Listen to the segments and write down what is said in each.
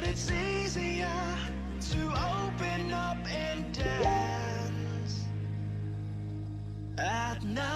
but it's easier to open up and dance at night.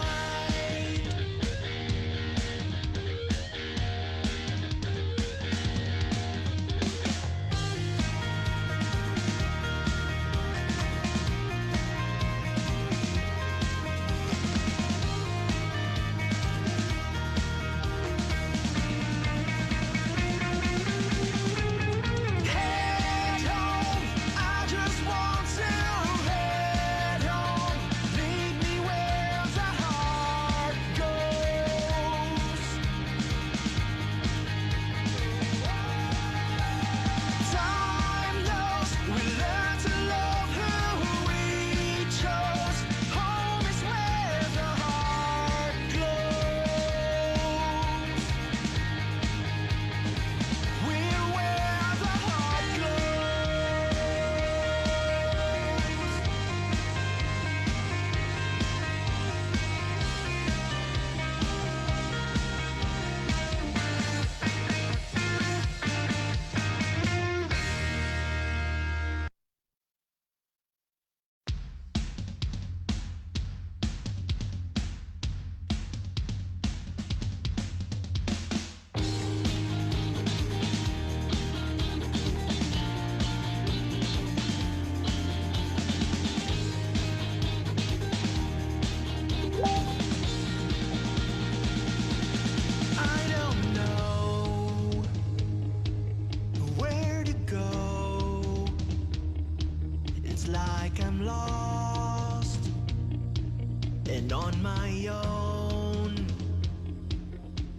On my own,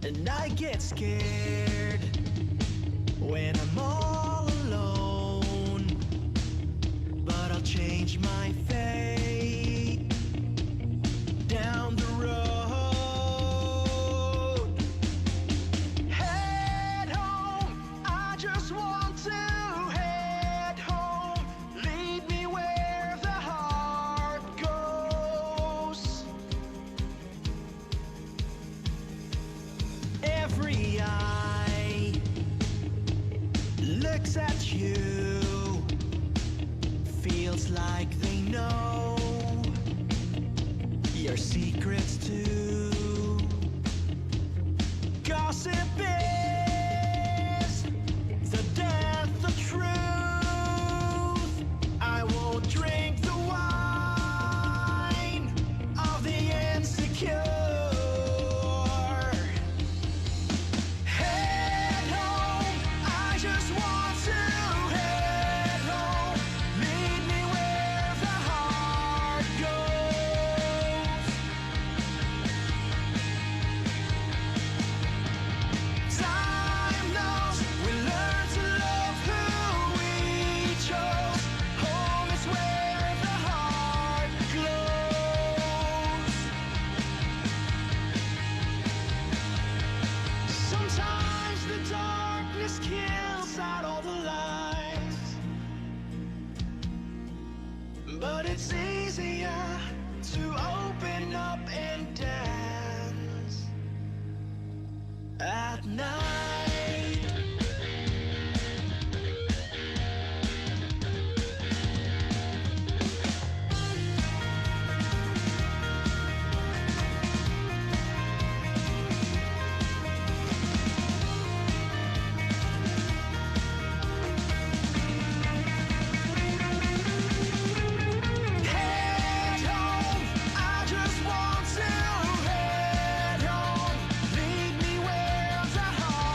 and I get scared when I'm all alone, but I'll change my fate down the road. Head home, I just want to head home. Lead me where the heart goes. Every eye looks at you, feels like they know your secrets too. Gossip is the death of truth. I won't drink the wine of the insecure. But it's easier to open up and dance at night. Head home, I just want to head home. Lead me where the heart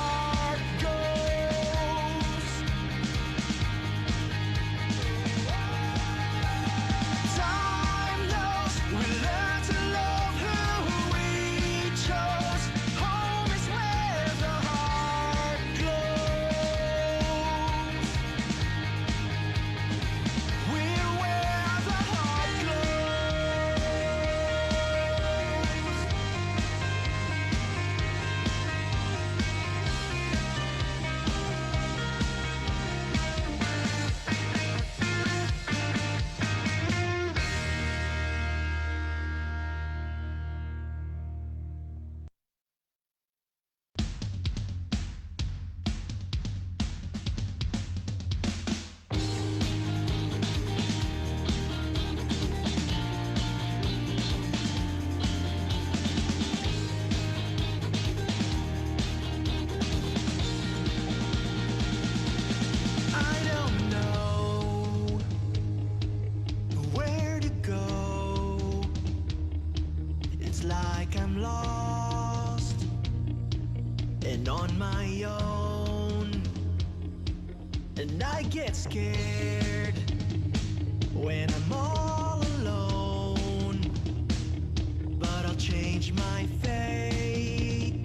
on my own, and I get scared when I'm all alone, but I'll change my fate.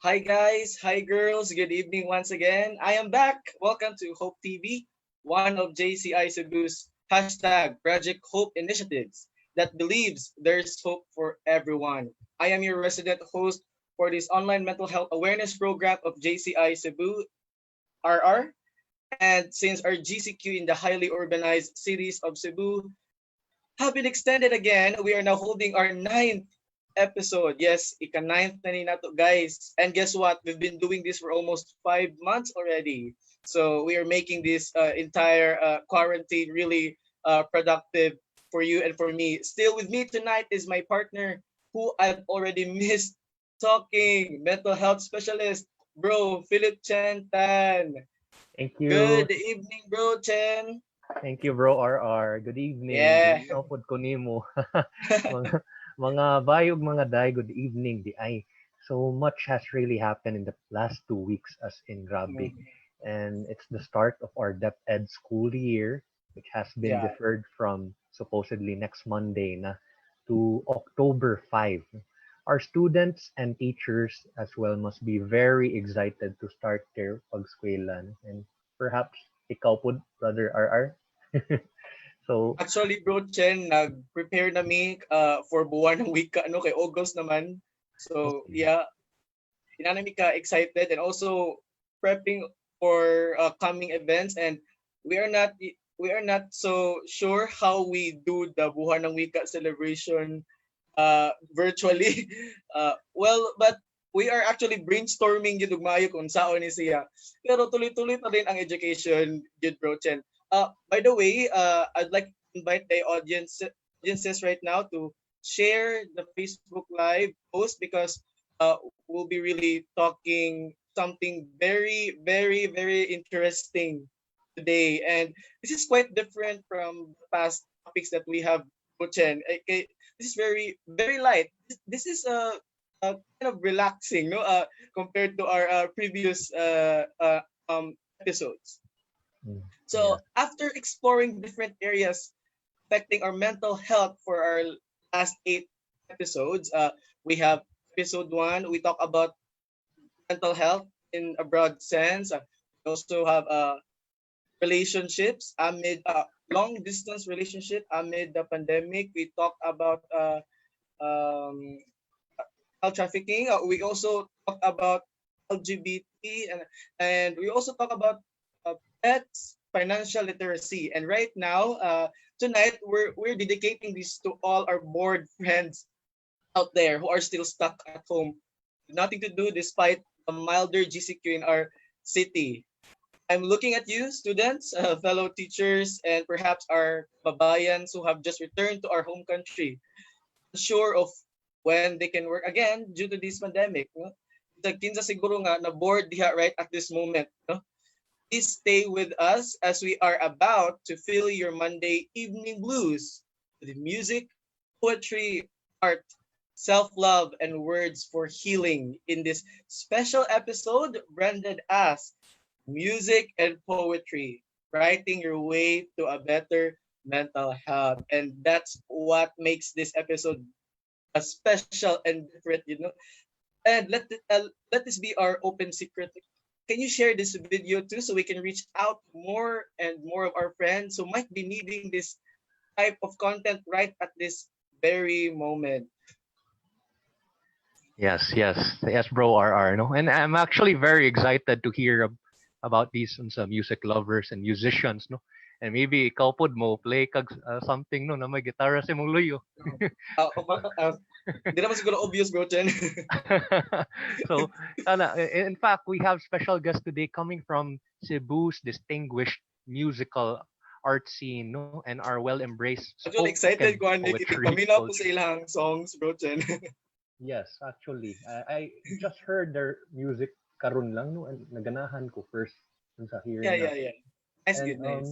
Hi guys, hi girls, good evening once again. I am back. Welcome to Hope TV, one of JCI Cebu's hashtag Project Hope initiatives that believes there's hope for everyone. I am your resident host for this online mental health awareness program of JCI Cebu, RR. And since our GCQ in the highly urbanized cities of Cebu have been extended again, we are now holding our ninth episode. Yes, ika-ninth na ni nato, guys. And guess what? We've been doing this for almost 5 months already. So we are making this entire quarantine really productive for you and for me. Still with me tonight is my partner who I've already missed talking, mental health specialist, bro, Philipp Chen Tan. Thank you. Good evening, bro, Chen. Thank you, bro, RR. Good evening. Yeah. Minaw pod ko nimo. mga, mga bayog, mga day, good evening, di ay. So much has really happened in the last 2 weeks as in Grabe. And it's the start of our DepEd school year, which has been Yeah. deferred from supposedly next Monday na to October 5. Our students and teachers as well must be very excited to start their pag-eskwelahan. And perhaps ikaw po, brother RR. So, Actually, bro, Chen, nag-prepare na mi for buwan ng week ano kay August naman. So, okay. yeah, inanami ka excited and also prepping for coming events, and we are not so sure how we do the buwan ng wika celebration virtually. Well, but we are actually brainstorming yun ugmayo kung saan ni siya. Pero tuloy-tuloy pa rin ang education, yun, bro, Chen. By the way, I'd like to invite the audiences right now to share the Facebook Live post because we'll be really talking something very, very, very interesting today. And this is quite different from the past topics that we have, Chen. Okay, this is very, very light. This is kind of relaxing, no? Compared to our previous episodes. Mm, yeah. So after exploring different areas affecting our mental health for our last 8 episodes, we have episode 1. We talk about mental health in a broad sense. We also have relationships amid long distance relationship amid the pandemic. We talk about um, child trafficking. We also talk about LGBT, and we also talk about pets, financial literacy. And right now, tonight we're dedicating this to all our bored friends out there who are still stuck at home, nothing to do despite the milder GCQ in our city. I'm looking at you, students, fellow teachers, and perhaps our babayans who have just returned to our home country, unsure of when they can work again due to this pandemic. No? Kinsa siguro nga na bored diha right at this moment. No? Please stay with us as we are about to fill your Monday evening blues with music, poetry, art, self-love, and words for healing in this special episode branded as Music and Poetry, Writing Your Way to a Better Mental Health. And that's what makes this episode a special and different, you know. And let this be our open secret. Can you share this video too so we can reach out more and more of our friends who might be needing this type of content right at this very moment? Yes, bro, RR. No, and I'm actually very excited to hear about these music lovers and musicians, no. And maybe ikaw pod mo play kag something no na may gitara sa mong luyo. Uh, Di naman siguro obvious, bro, Chen. So, in fact, we have special guest today coming from Cebu's distinguished musical art scene, no, and our well-embraced Actually, spoken excited ko, Nick. poetry Kami na po sa culture. ilang songs, bro, Chen. Yes, actually, I just heard their music karon lang no, and naganahan ko first dun sa Yeah, hearing yeah, natin. yeah. Nice, And good, nice.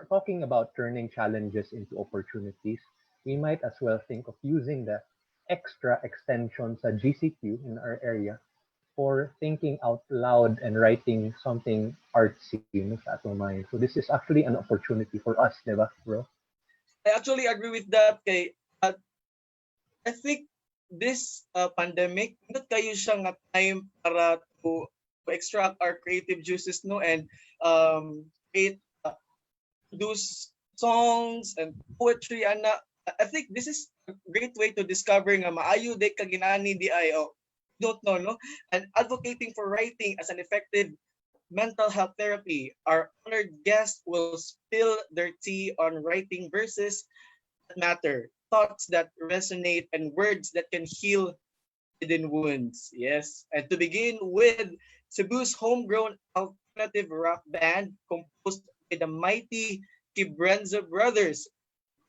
talking about turning challenges into opportunities. we might as well think of using the extra extension sa GCQ in our area for thinking out loud and writing something artsy no, sa atong mind. So this is actually an opportunity for us, di ba, bro? I actually agree with that kay I think this pandemic not kayo siya nga time para to extract our creative juices no and create produce songs and poetry ana. I think this is a great way to discover nga maayo day kaginani di ay don't know no and advocating for writing as an effective mental health therapy. Our honored guest will spill their tea on writing verses that matter, thoughts that resonate, and words that can heal hidden wounds. Yes. And to begin with, Cebu's homegrown alternative rock band composed by the mighty Kibrenza brothers.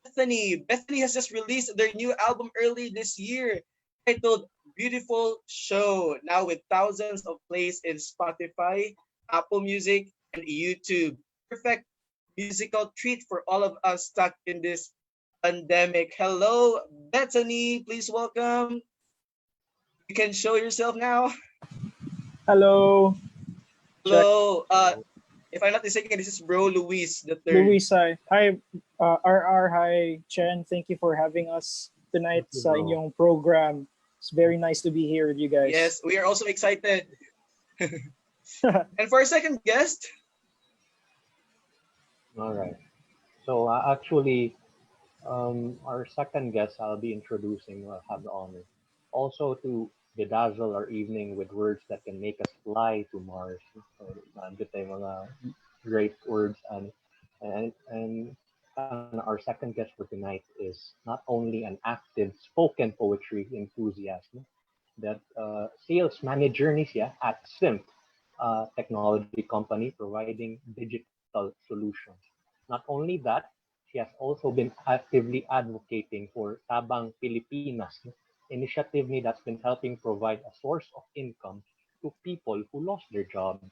Bethany. Bethany has just released their new album early this year titled Beautiful Show, now with thousands of plays in Spotify, Apple Music, and YouTube. Perfect musical treat for all of us stuck in this pandemic. Hello, Bethany. Please welcome. You can show yourself now. Hello, check. Hello. If I'm not mistaken, this is Bro Luis the third. Luis, hi, RR, hi, Chen. Thank you for having us tonight Thank you, sa bro. inyong program. It's very nice to be here with you guys. Yes, we are also excited. And for our second guest, All right. So actually, our second guest I'll be introducing will have the honor also to bedazzle our evening with words that can make us fly to Mars. So, nandito yung mga great words and our second guest for tonight is not only an active spoken poetry enthusiast, no, that sales manager ni siya at Simp, technology company providing digital solutions. Not only that, she has also been actively advocating for Tabang Pilipinas, no, initiative ni that's been helping provide a source of income to people who lost their jobs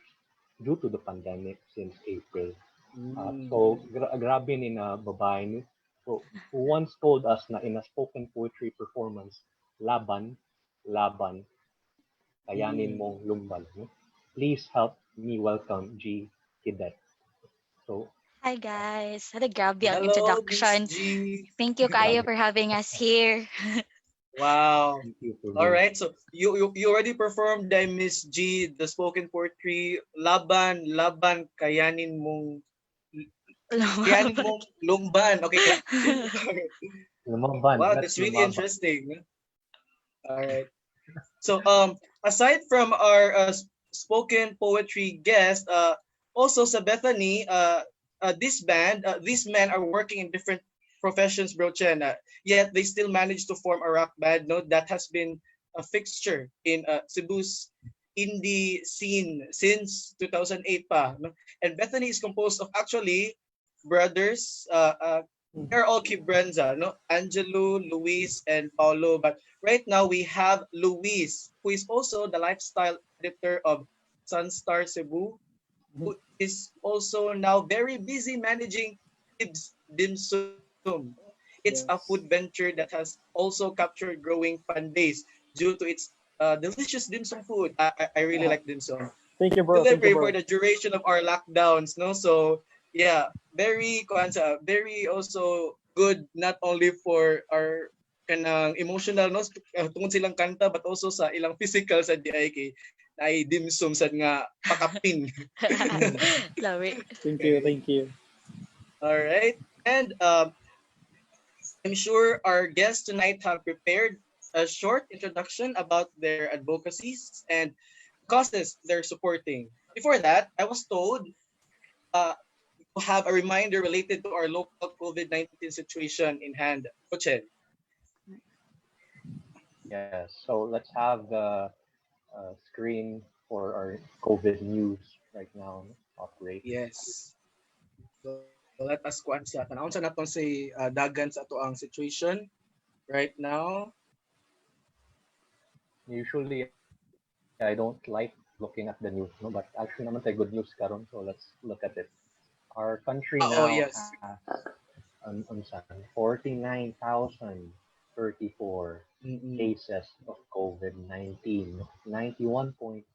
due to the pandemic since April. So grabe ni na babae ni who once told us na in a spoken poetry performance, laban, laban, kayanin mong lumbal. No? Please help me welcome G. Quidet. So, Hi guys. Had a grabe ang hello, Miss introduction. G. Thank you kayo grabe. for having us here. Wow. Thank you for All being right. So you already performed the Miss G, the spoken poetry, laban, laban, kayanin mong lumban. Okay. lumaban. Wow, Let's that's really lumaban. interesting. All right. So aside from our spoken poetry guest, also sa Bethany, these men are working in different professions, bro Chen. Yet they still manage to form a rock band. No, that has been a fixture in Cebu's indie scene since 2008 pa. No? And Bethany is composed of actually brothers. They're all Kibrenza, no? Angelo, Luis, and Paulo. But right now we have Luis, who is also the lifestyle editor of Sunstar Cebu, who is also now very busy managing Tibs Dim Sum. It's a food Yes. venture that has also captured growing fan base due to its delicious dim sum food. I really like dim sum. Thank you, bro. Thank you, Delivery for bro. the duration of our lockdowns, no? So yeah, very kuansa, very also good not only for our kanang emotional no tungod silang kanta but also sa ilang physical sa DIK na ay dim sum sad nga pakapin. Love it. Thank you, thank you. All right. And I'm sure our guests tonight have prepared a short introduction about their advocacies and causes they're supporting. Before that, I was told uh, to have a reminder related to our local COVID-19 situation in hand. Coach, Yes. So let's have the screen for our COVID news right now operate. yes. So let us kuan sa tanawon sa naton si dagan sa ato ang situation right now. Usually, I don't like looking at the news, no, but actually naman tayo good news karon, so let's look at it. Our country Oh now yes. has unsa 49,034 Mm-mm. cases of COVID-19. 91.1%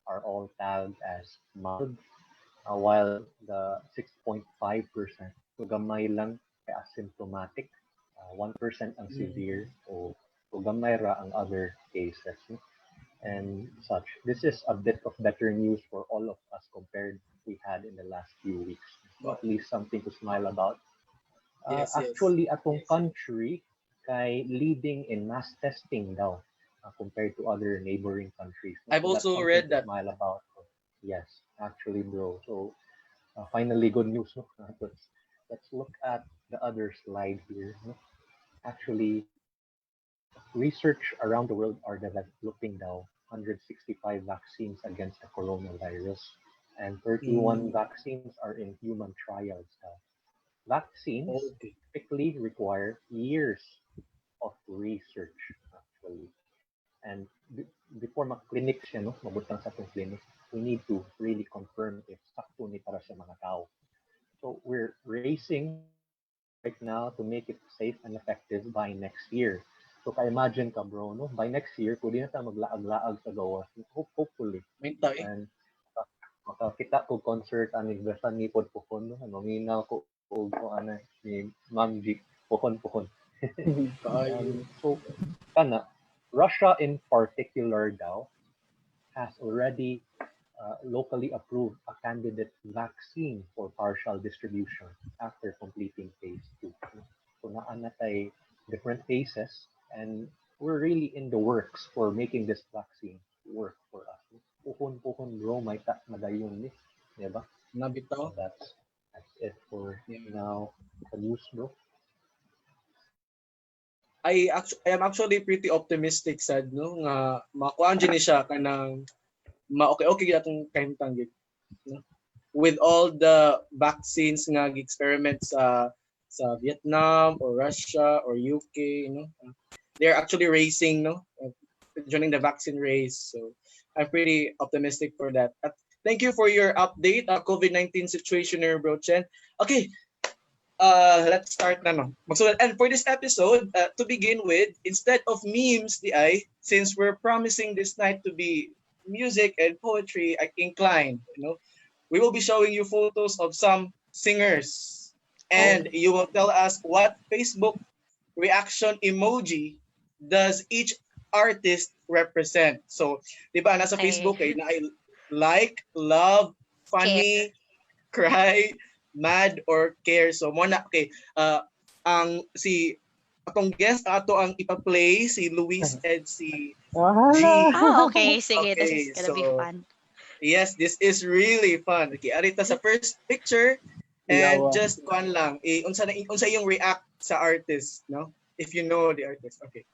are all tagged as mild, while the 6.5% so gamay lang kay asymptomatic, 1% ang Mm-mm. severe o gamay ra ang other cases. No? And such. This is a bit of better news for all of us compared we had in the last few weeks. So Wow. at least something to smile about. Yes, yes. Actually, atong country kay leading in mass testing daw compared to other neighboring countries. No? I've So that's also something read to that. smile about. Yes, actually, bro. So finally, good news. No? Let's look at the other slide here. No? Actually, research around the world are developing now 165 vaccines against the coronavirus, and 31 Mm. vaccines are in human trials now. Vaccines Okay. typically require years of research, actually. And before mag-clinic siya, no, mabutang sa atong clinic, we need to really confirm if sakto ni para sa mga tao. So we're racing right now to make it safe and effective by next year. So ka-imagine ka bro, no? By next year, pwede na tayo maglaag-laag sa gawas. Hopefully. May tayo. And makakita ko concert ani BETHANY pod pohon no maminaw ko og ano ni Ma'am G pohon. Kayo. So kana Russia in particular daw has already locally approved a candidate vaccine for partial distribution after completing phase 2. So naan na tay different phases and we're really in the works for making this vaccine work for us. Puhon bro, may madayon ni, di ba? Nabitaw. So that's it for Yeah. now. The news bro. I am actually pretty optimistic sad no nga makuan ni siya kanang okay atong kahimtang gid no? With all the vaccines nga gi-experiment sa Vietnam or Russia or UK, you know, they're actually racing, no, joining the vaccine race. So I'm pretty optimistic for that. Thank you for your update, COVID-19 situation, Bro Chen. Okay, let's start na no. And for this episode, to begin with, instead of memes, since we're promising this night to be music and poetry inclined, you know, we will be showing you photos of some singers, and you will tell us what Facebook reaction emoji does each artist represent. So, di ba, nasa Okay. Facebook na like, love, funny, cry, mad, or care. So, muna, okay, ang atong guest ato ang ipa-play si Luis and si G. Okay. Sige, this is Okay, gonna be so fun. yes, this is really fun. Okay, arita sa first picture and Yawa. just kuan lang, unsa yung react sa artist, no? If you know the artist. Okay.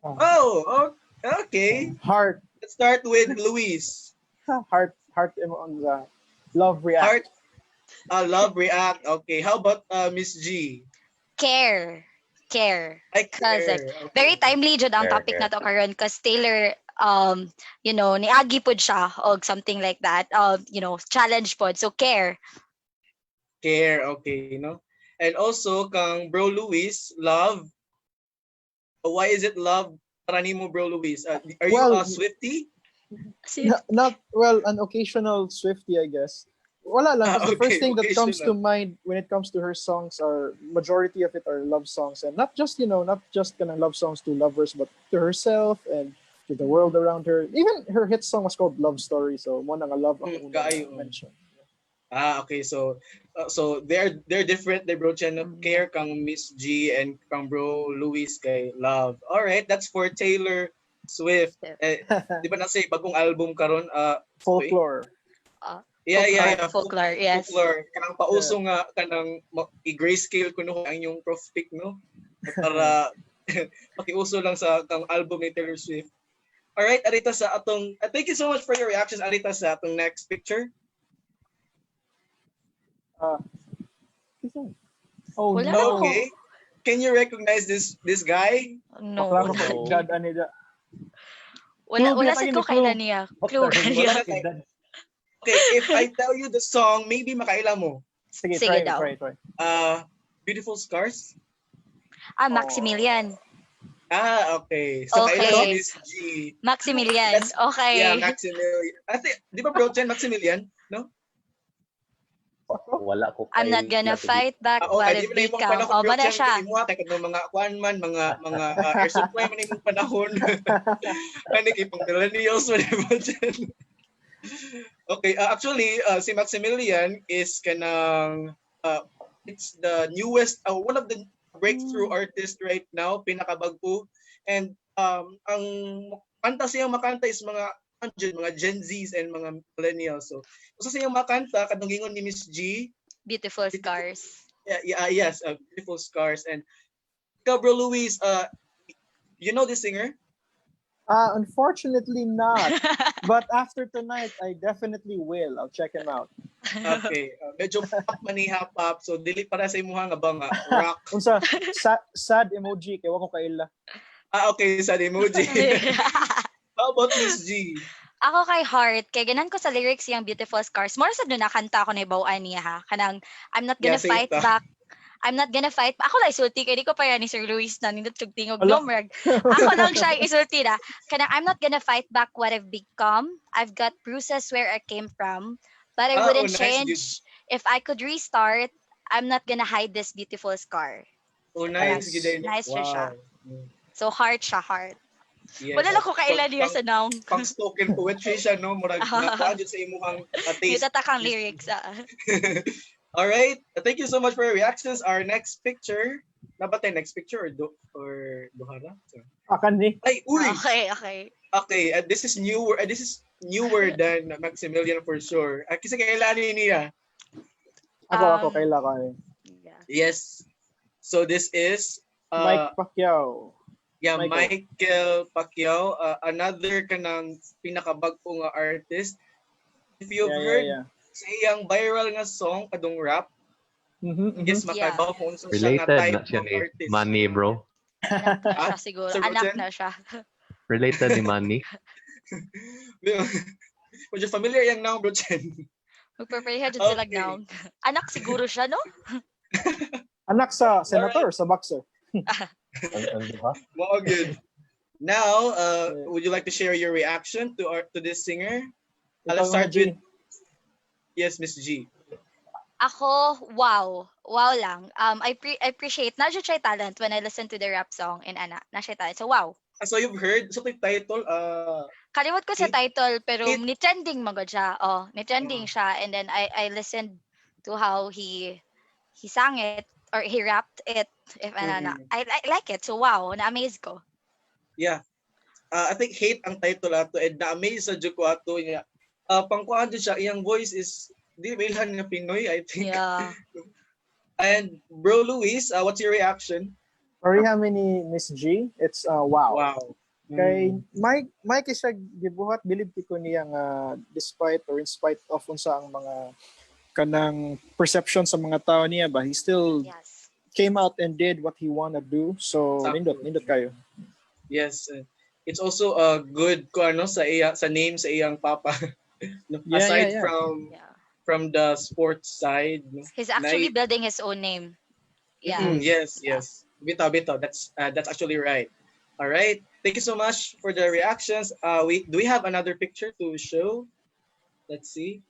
Oh, okay. Heart, Let's start with Luis. heart on the love react. Heart, love react. Okay. How about Miss G? Care. I Cause like, care. very Okay. timely jud ang topic na to karon cause Taylor you know niagi pod siya og something like that you know challenge pod so care. Care. Okay, no? And also kang Bro Luis, love. Why is it love para nimo Bro Luis? Are you Well, a Swiftie? Not well, an occasional Swiftie, I guess. Wala lang. 'Cause the first Okay, thing that comes to occasional. mind when it comes to her songs are majority of it are love songs, and not just kind of love songs to lovers, but to herself and to the world around her. Even her hit song was called Love Story, so mo nga love ang una Kaayo. na mention. Okay, so they're different, they bro Chen of care kang Miss G and kang bro Luis kay love. All right, that's for Taylor Swift. Di ba nasa bagong album karon Folklore. Yeah. Folklore, yes. Folklore kanang pauso nga kanang i-grayscale kuno ang yung prof pic no para pakiuso lang sa kang album ni Taylor Swift. All right, arita sa atong thank you so much for your reactions. Arita sa atong next picture. Oh Wala no. Okay. Can you recognize this guy? No. Maklaro Wala. kay God anida. Wala Clue, sad clue. ko kailan niya. Clue Wala kaniya. na Okay, if I tell you the song, maybe makailan mo. Sige, Sige try, daw. try. Beautiful Scars. Maximilian. Okay. So kailan si Okay. Miss G? Maximilian. That's- Yeah, Okay. Maximilian. I think, di ba Bro Chen, Maximilian? No? Wala ko I'm not gonna kay- fight back what Okay, di if ba na imong become. panahon, Oh, Bro mana Chen, siya. imo kay kadto mga kuan man, mga air supply man imong panahon. Ano ipang millennials man Bro Chen. Okay, actually, si Maximilian is kanang it's the newest, one of the breakthrough artists right now, pinakabagpo. And ang kanta siyang makanta is mga Gen Zs and mga millennials. So, usa siyang makanta kadung gingon ni Miss G. Beautiful scars. Yes, Beautiful Scars. And ikaw, Bro Luis, you know this singer? Unfortunately not. But after tonight, I definitely will. I'll check him out. Okay, medyo pop man ni hap-up. So, dili para sa imuha nga ba nga rock. Unsa, sad emoji, kaya wako kaila. Okay, sa emoji. How about Miss G? Ako kay Heart, kay ganan ko sa lyrics yung Beautiful Scars. More sa doon nakanta ko na ibawaan niya ha. Kanang, I'm not gonna Yeah, fight same ta. back. I'm not gonna fight. Ako lang isulti, kaya di ko pa yan ni Sir Luis na nindot tingog Ala. lumrag. Ako lang siya isulti na. Kanang, I'm not gonna fight back what I've become. I've got bruises where I came from. But I wouldn't Nice, change. If I could restart, I'm not gonna hide this beautiful scar. Oh, nice. Yes. Good. Nice siya. Mm. So Heart siya, Heart. Yes. Wala lang ko kailan niya sa naong. Pang spoken poetry siya, no? Murag nakuha dyan sa imuhang taste. Itatakang lyrics. All right. Thank you so much for your reactions. Our next picture. Nabatay next picture or Duhara? So, Akan ni. ay, uy! Okay. Okay, this is newer. This is newer than Maximilian for sure. Kasi kailan niya. Ako, kaila ko. Yeah. Yes. So this is Mike Pacquiao. yeah, Michael. Michael Pacquiao, another kanang pinakabagpo nga artist. If you've heard sa iyang viral nga song kadung rap, yes, makabaw kung unsa siya nga Related type na siya ng ni artist. Manny, bro. Anak na siya siguro. Sir Anak Rochen? na siya. Related ni Manny. Medyo familiar yung noun, Bro Chen. Magpapareha dyan sila Okay. now. Anak siguro siya, no? Anak sa senator, sa boxer. Wow, good. Now, would you like to share your reaction to this singer? Let's start with yes, Miss G. Ako, wow. Wow lang. I appreciate, not just talent when I listen to the rap song in Ana. Na siya talent. So, wow. So you've heard, so the title, Kalimot ko sa title, pero Hit. ni-trending magod siya. Oh, ni-trending siya. And then, I listened to how he sang it, or he rapped it. If Ana. I like it. So, wow. Na-amaze ko. yeah. I think hate ang title ato and na-amaze sa Juko ato niya. Pangkuhan din siya, iyang voice is, di ba ilhan nga Pinoy, I think. Yeah. And Bro Luis, what's your reaction? Oriha ni Miss G, it's wow. Wow. Kay Mike is siya gibuhat, believe ko niya nga despite or in spite of unsa ang mga kanang perception sa mga tao niya ba, he still Yes. came out and did what he wanna do. So Sakto. nindot kayo. Yes. It's also good ko ano sa name sa iyang papa. No, Yeah, aside yeah. from the sports side. No? He's actually building his own name. Yeah. Yes. Bito. That's actually right. All right. Thank you so much for the reactions. Do we have another picture to show? Let's see.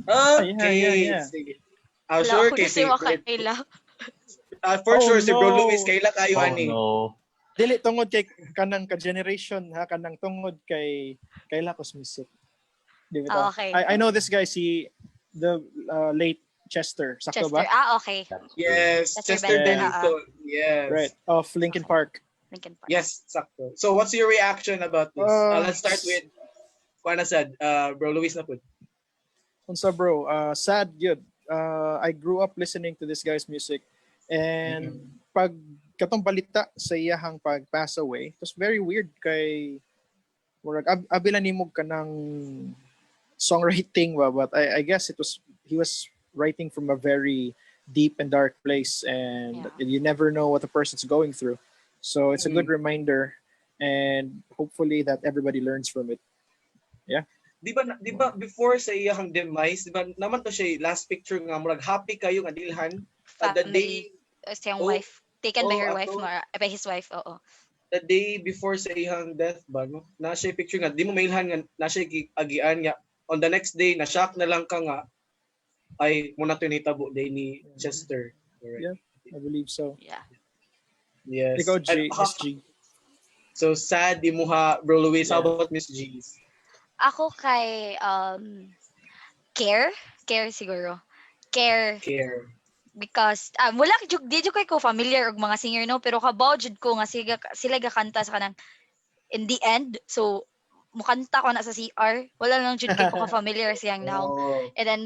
Okay. Yeah. Sige. Wala Sure, ako kay kasi makaila. for Oh, sure, si Bro no. Luis, kaila kayo, Oh ani. no. Dili tungod kay kanang ka generation ha, kanang tungod kay kaila ko music. Di ba? Okay. I know this guy, si the late Chester. Sakto Chester. ba? Okay. Yes, Chester Chester Bennington. Bennington. Yes. Right. Of Linkin Park. Linkin Park. Yes, sakto. So what's your reaction about this? Let's start with Kuana said, Bro Luis na po. Unsa bro, sad yun. I grew up listening to this guy's music and pag katong balita sa iyahang pag pass away, it was very weird kay murag abila nimog kanang songwriting ba, but I guess he was writing from a very deep and dark place, and you never know what the person's going through. So it's a good reminder, and hopefully that everybody learns from it. Yeah. di ba before sa iyang demise, di ba naman to siya last picture nga murag happy kayo nga dilhan the Family, day siyang oh wife. Taken by her wife, ato by his wife, oo. the day before sa iyang death ba no na siya picture nga di mo mailhan nga na siya agian nga on the next day na shock na lang ka nga ay muna to nitabo day ni Chester. Alright. Yeah, I believe so. Yeah. Yes. Ikaw, And, Miss G. so sad di mo ha Bro Luis. How Yeah. about Miss G's? Ako kay care siguro. Care Care. because wala di jud kay ko familiar og mga singer no, pero kabaw jud ko nga sila gakanta sa kanang in the end. So mukanta ko na sa CR, wala lang jud kay ko ka familiar siyang now. Oh. And then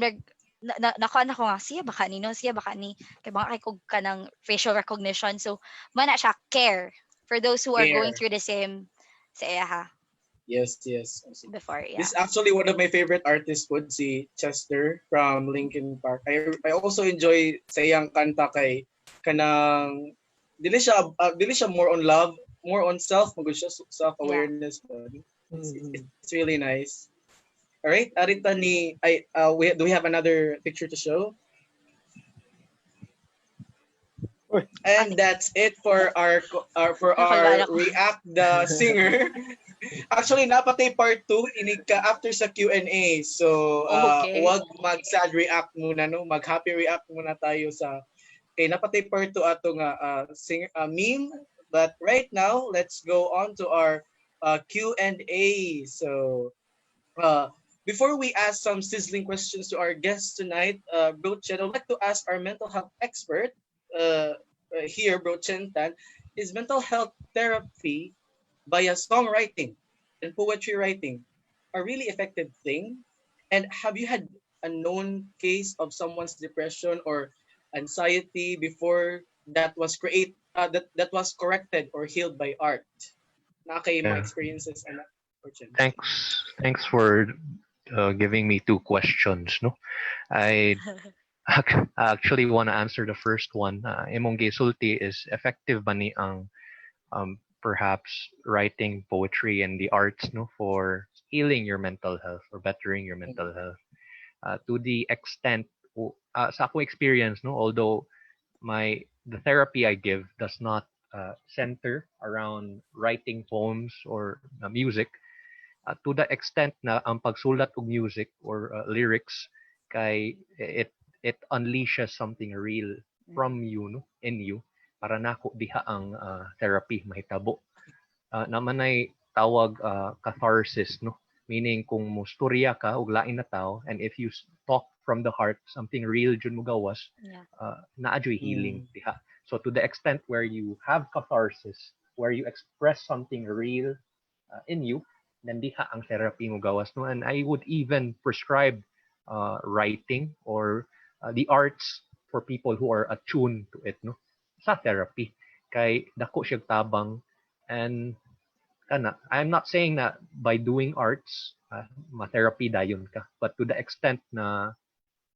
nakuha na ko nga siya baka ni kay baka kay kog kanang facial recognition. So mana siya care for those who are going Care. through the same sa iya ha Yes. before. This is Yeah. actually one of my favorite artists po, si Chester from Linkin Park. I also enjoy sa iyang kanta kay kanang dili siya more on love, more on magud siya self-awareness. It's really nice. All right, arita ni do we have another picture to show? And that's it for our react the singer. Actually, napatay part 2 inig ka after sa Q&A. So, Okay. wag mag-sad react muna no, mag-happy react muna tayo sa kay napatay part 2 ato nga singer meme. But right now, let's go on to our Q&A. So, before we ask some sizzling questions to our guests tonight, Bro Chen, I'd like to ask our mental health expert here, Bro Chen Tan, is mental health therapy via songwriting and poetry writing a really effective thing? And have you had a known case of someone's depression or anxiety before that was that was corrected or healed by art? Na kay mga Yeah. experiences and Chen. Thanks for giving me 2 questions. No, I actually want to answer the first one. Imong gisulti is effective ba ni ang perhaps writing poetry and the arts no for healing your mental health or bettering your mental health to the extent sa akong experience no, although the therapy I give does not center around writing poems or music, to the extent na ang pagsulat og music or lyrics kay it unleashes something real from you no, in you, para nako diha ang therapy mahitabo. Naman ay tawag catharsis no, meaning kung mustorya ka og lain na tao and if you talk from the heart something real jud mo gawas, Yeah. naadyoy healing diha. So to the extent where you have catharsis, where you express something real in you, then diha ang therapy mo gawas no. And I would even prescribe writing or the arts for people who are attuned to it no, sa therapy kay dako siya tabang. And I'm not saying that by doing arts ma-therapy dayon ka, but to the extent na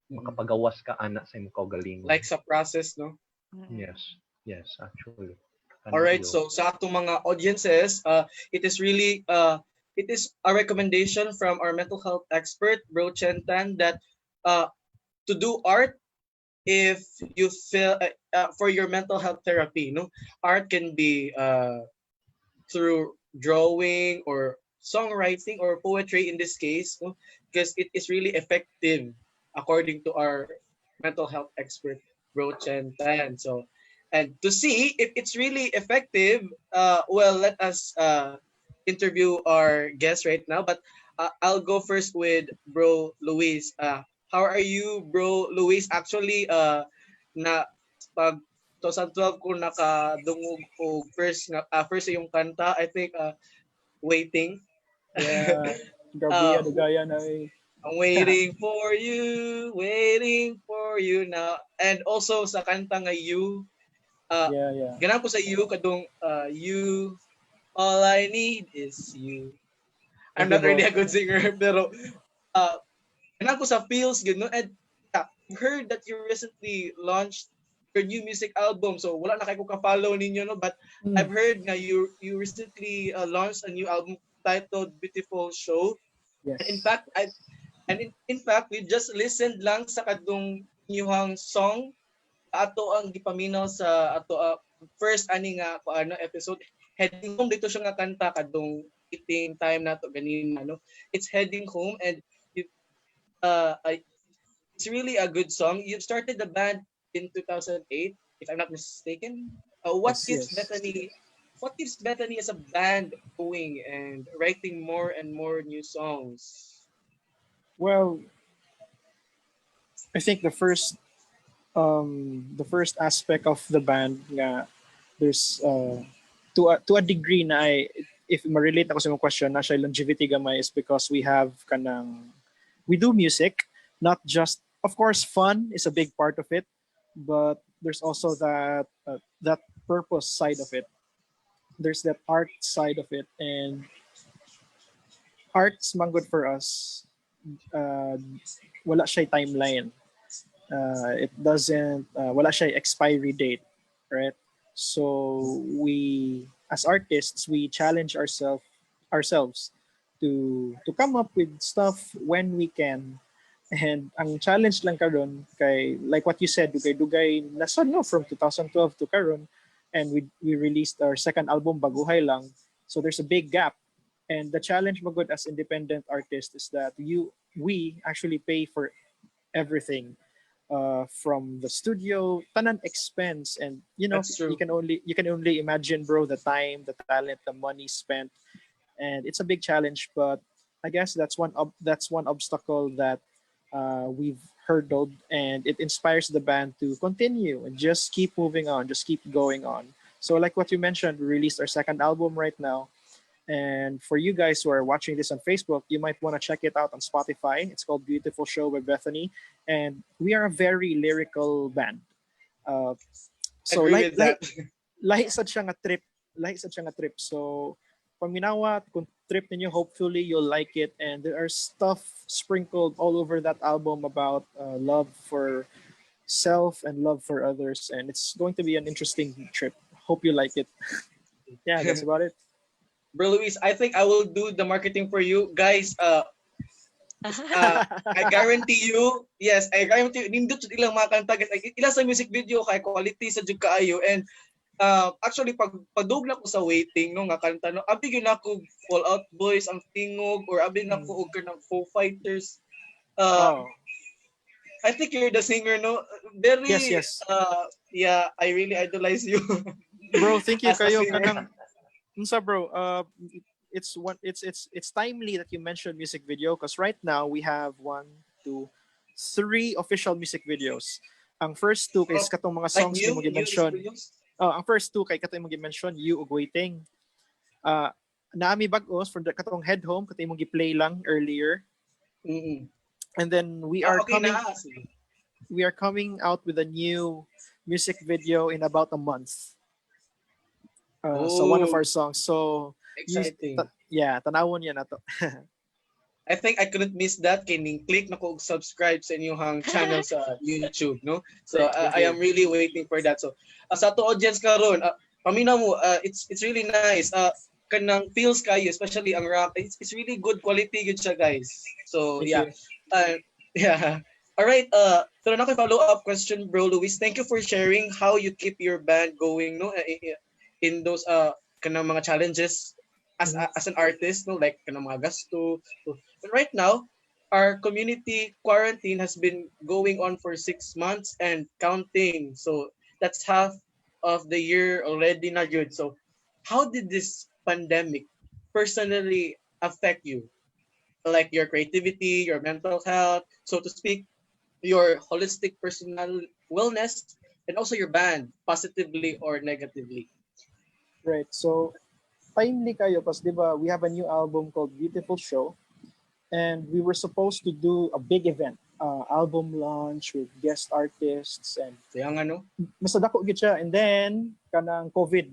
makapagawas ka ana sa imong kaugalingon. Like sa process no. Yes actually. All right, so sa atong mga audiences, it is a recommendation from our mental health expert Bro Chen Tan that to do art if you feel for your mental health therapy no. Art can be through drawing or songwriting or poetry in this case no, because it is really effective according to our mental health expert Bro Chen Tan. So and to see if it's really effective, well, let us interview our guest right now. But I'll go first with Bro Luis. How are you, Bro Luis? Actually, na pag 2012 ko nakadungog o first yung kanta, I think Waiting. Yeah. Gabi, gaya na eh. I'm waiting for you now. And also sa kanta nga You, Yeah. ganang ko sa You kadung You, all I need is you. I'm not really a good singer pero ganang ko sa Feels good no. And I've heard that you recently launched your new music album, so wala na kayo ka-follow ninyo no, but I've heard nga you recently launched a new album titled Beautiful Show Yes. And in fact, in fact, we just listened lang sa kadung inyong song ato ang gipaminaw sa ato first ani nga ano episode, heading home. Dito siya nga kanta kadung eating time nato ganina, no? It's heading home, and it, it's really a good song. You started the band in 2008, if I'm not mistaken. What Yes, keeps yes. Bethany? What keeps Bethany as a band going and writing more and more new songs? Well, I think the first aspect of the band nga there's to a degree na if ma-relate ako sa mga question na siya longevity gamay is because we do music, not just, of course, fun is a big part of it, but there's also that purpose side of it. There's that art side of it, and art's man good for us. Uh, wala siya timeline. It doesn't wala siya expiry date, right? So we, as artists, we challenge ourselves to come up with stuff when we can. And ang challenge lang karon kay, like what you said, dugay nasod no from 2012 to karon, and we released our second album baguhay lang. So there's a big gap. And the challenge magud as independent artists is that we actually pay for everything, from the studio, tanan expense, and That's true. you can only imagine, bro, the time, the talent, the money spent, and it's a big challenge. But I guess that's one obstacle that we've hurdled, and it inspires the band to continue and just keep moving on, just keep going on. So, like what you mentioned, we released our second album right now. And for you guys who are watching this on Facebook, you might want to check it out on Spotify. It's called Beautiful Show by Bethany. And we are a very lyrical band. Uh, so Agree with that. lahi sad siya nga trip. Lahi sad siya nga trip. So paminawa, kung trip ninyo, hopefully you'll like it. And there are stuff sprinkled all over that album about love for self and love for others. And it's going to be an interesting trip. Hope you like it. Yeah, that's about it. Bro Luis, I think I will do the marketing for you guys. I guarantee you, yes, I guarantee you, nindot sa ilang mga kanta, guys. Ila sa music video kay quality sa jud kaayo. And actually pag padug na ko sa waiting no nga kanta no, abi gyud nako Fall Out Boys ang tingog, or abi nako og kanang Foo Fighters. Oh. I think you're the singer, no? Very Yes. yeah, I really idolize you. Bro, thank you As a kayo singer. kanang unsa bro. It's timely that you mentioned music video, because right now we have 1, 2, 3 official music videos. Ang first two kay katong mga Like songs new mo gi-mention. videos? Ang first two kay katong mo gi-mention, You Ug Waiting. Naami bag-os from the katong Head Home katong mo gi-play lang earlier. Mm-mm. And then we are Okay coming na. Sige. we are coming out with a new music video in about a month. So one of our songs. So Exciting. tanawon yan nato. I think I couldn't miss that. Kay ning click na ko og subscribe sa inyong channel sa YouTube, no? So Thank I you. am really waiting for that. So sa to audience karon, paminaw mo, it's really nice. Kanang feels kayo, especially ang rap. It's really good quality good siya, guys. So Thank yeah. you. Yeah. All right. So na follow up question, bro Luis. Thank you for sharing how you keep your band going, no? In those kanang mga challenges as an artist, no, like kanang mga gasto. But right now, our community quarantine has been going on for 6 months and counting. So that's half of the year already na good. So how did this pandemic personally affect you? Like your creativity, your mental health, so to speak, your holistic personal wellness, and also your band, positively or negatively. Right. So timely kayo kasi 'di ba we have a new album called Beautiful Show, and we were supposed to do a big event, album launch with guest artists, and Kaya nga, no? mas dako gid siya, and then kanang COVID.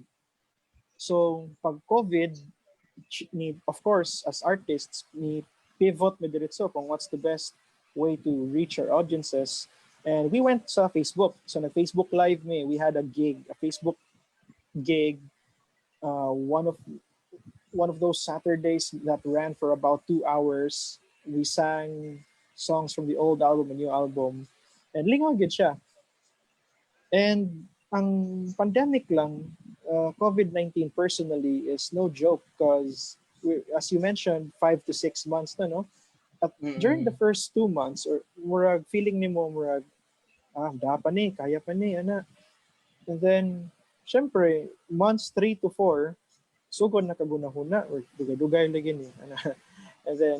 So pag COVID, need, of course, as artists, need pivot me diretso kung what's the best way to reach our audiences. And we went sa Facebook. So na Facebook Live we had a Facebook gig. One of one of those Saturdays that ran for about 2 hours. We sang songs from the old album and new album. And lingaw gid siya. And ang pandemic lang, COVID-19 personally is no joke because, as you mentioned, 5 to 6 months na, no? At during the Mm-mm. first 2 months, or murag feeling ni mo, murag, da pa ni, kaya pa ni, ana. And then, syempre, months 3 to 4, sugod na kagunahuna, or dugay-dugay lagi ni, ana. And then,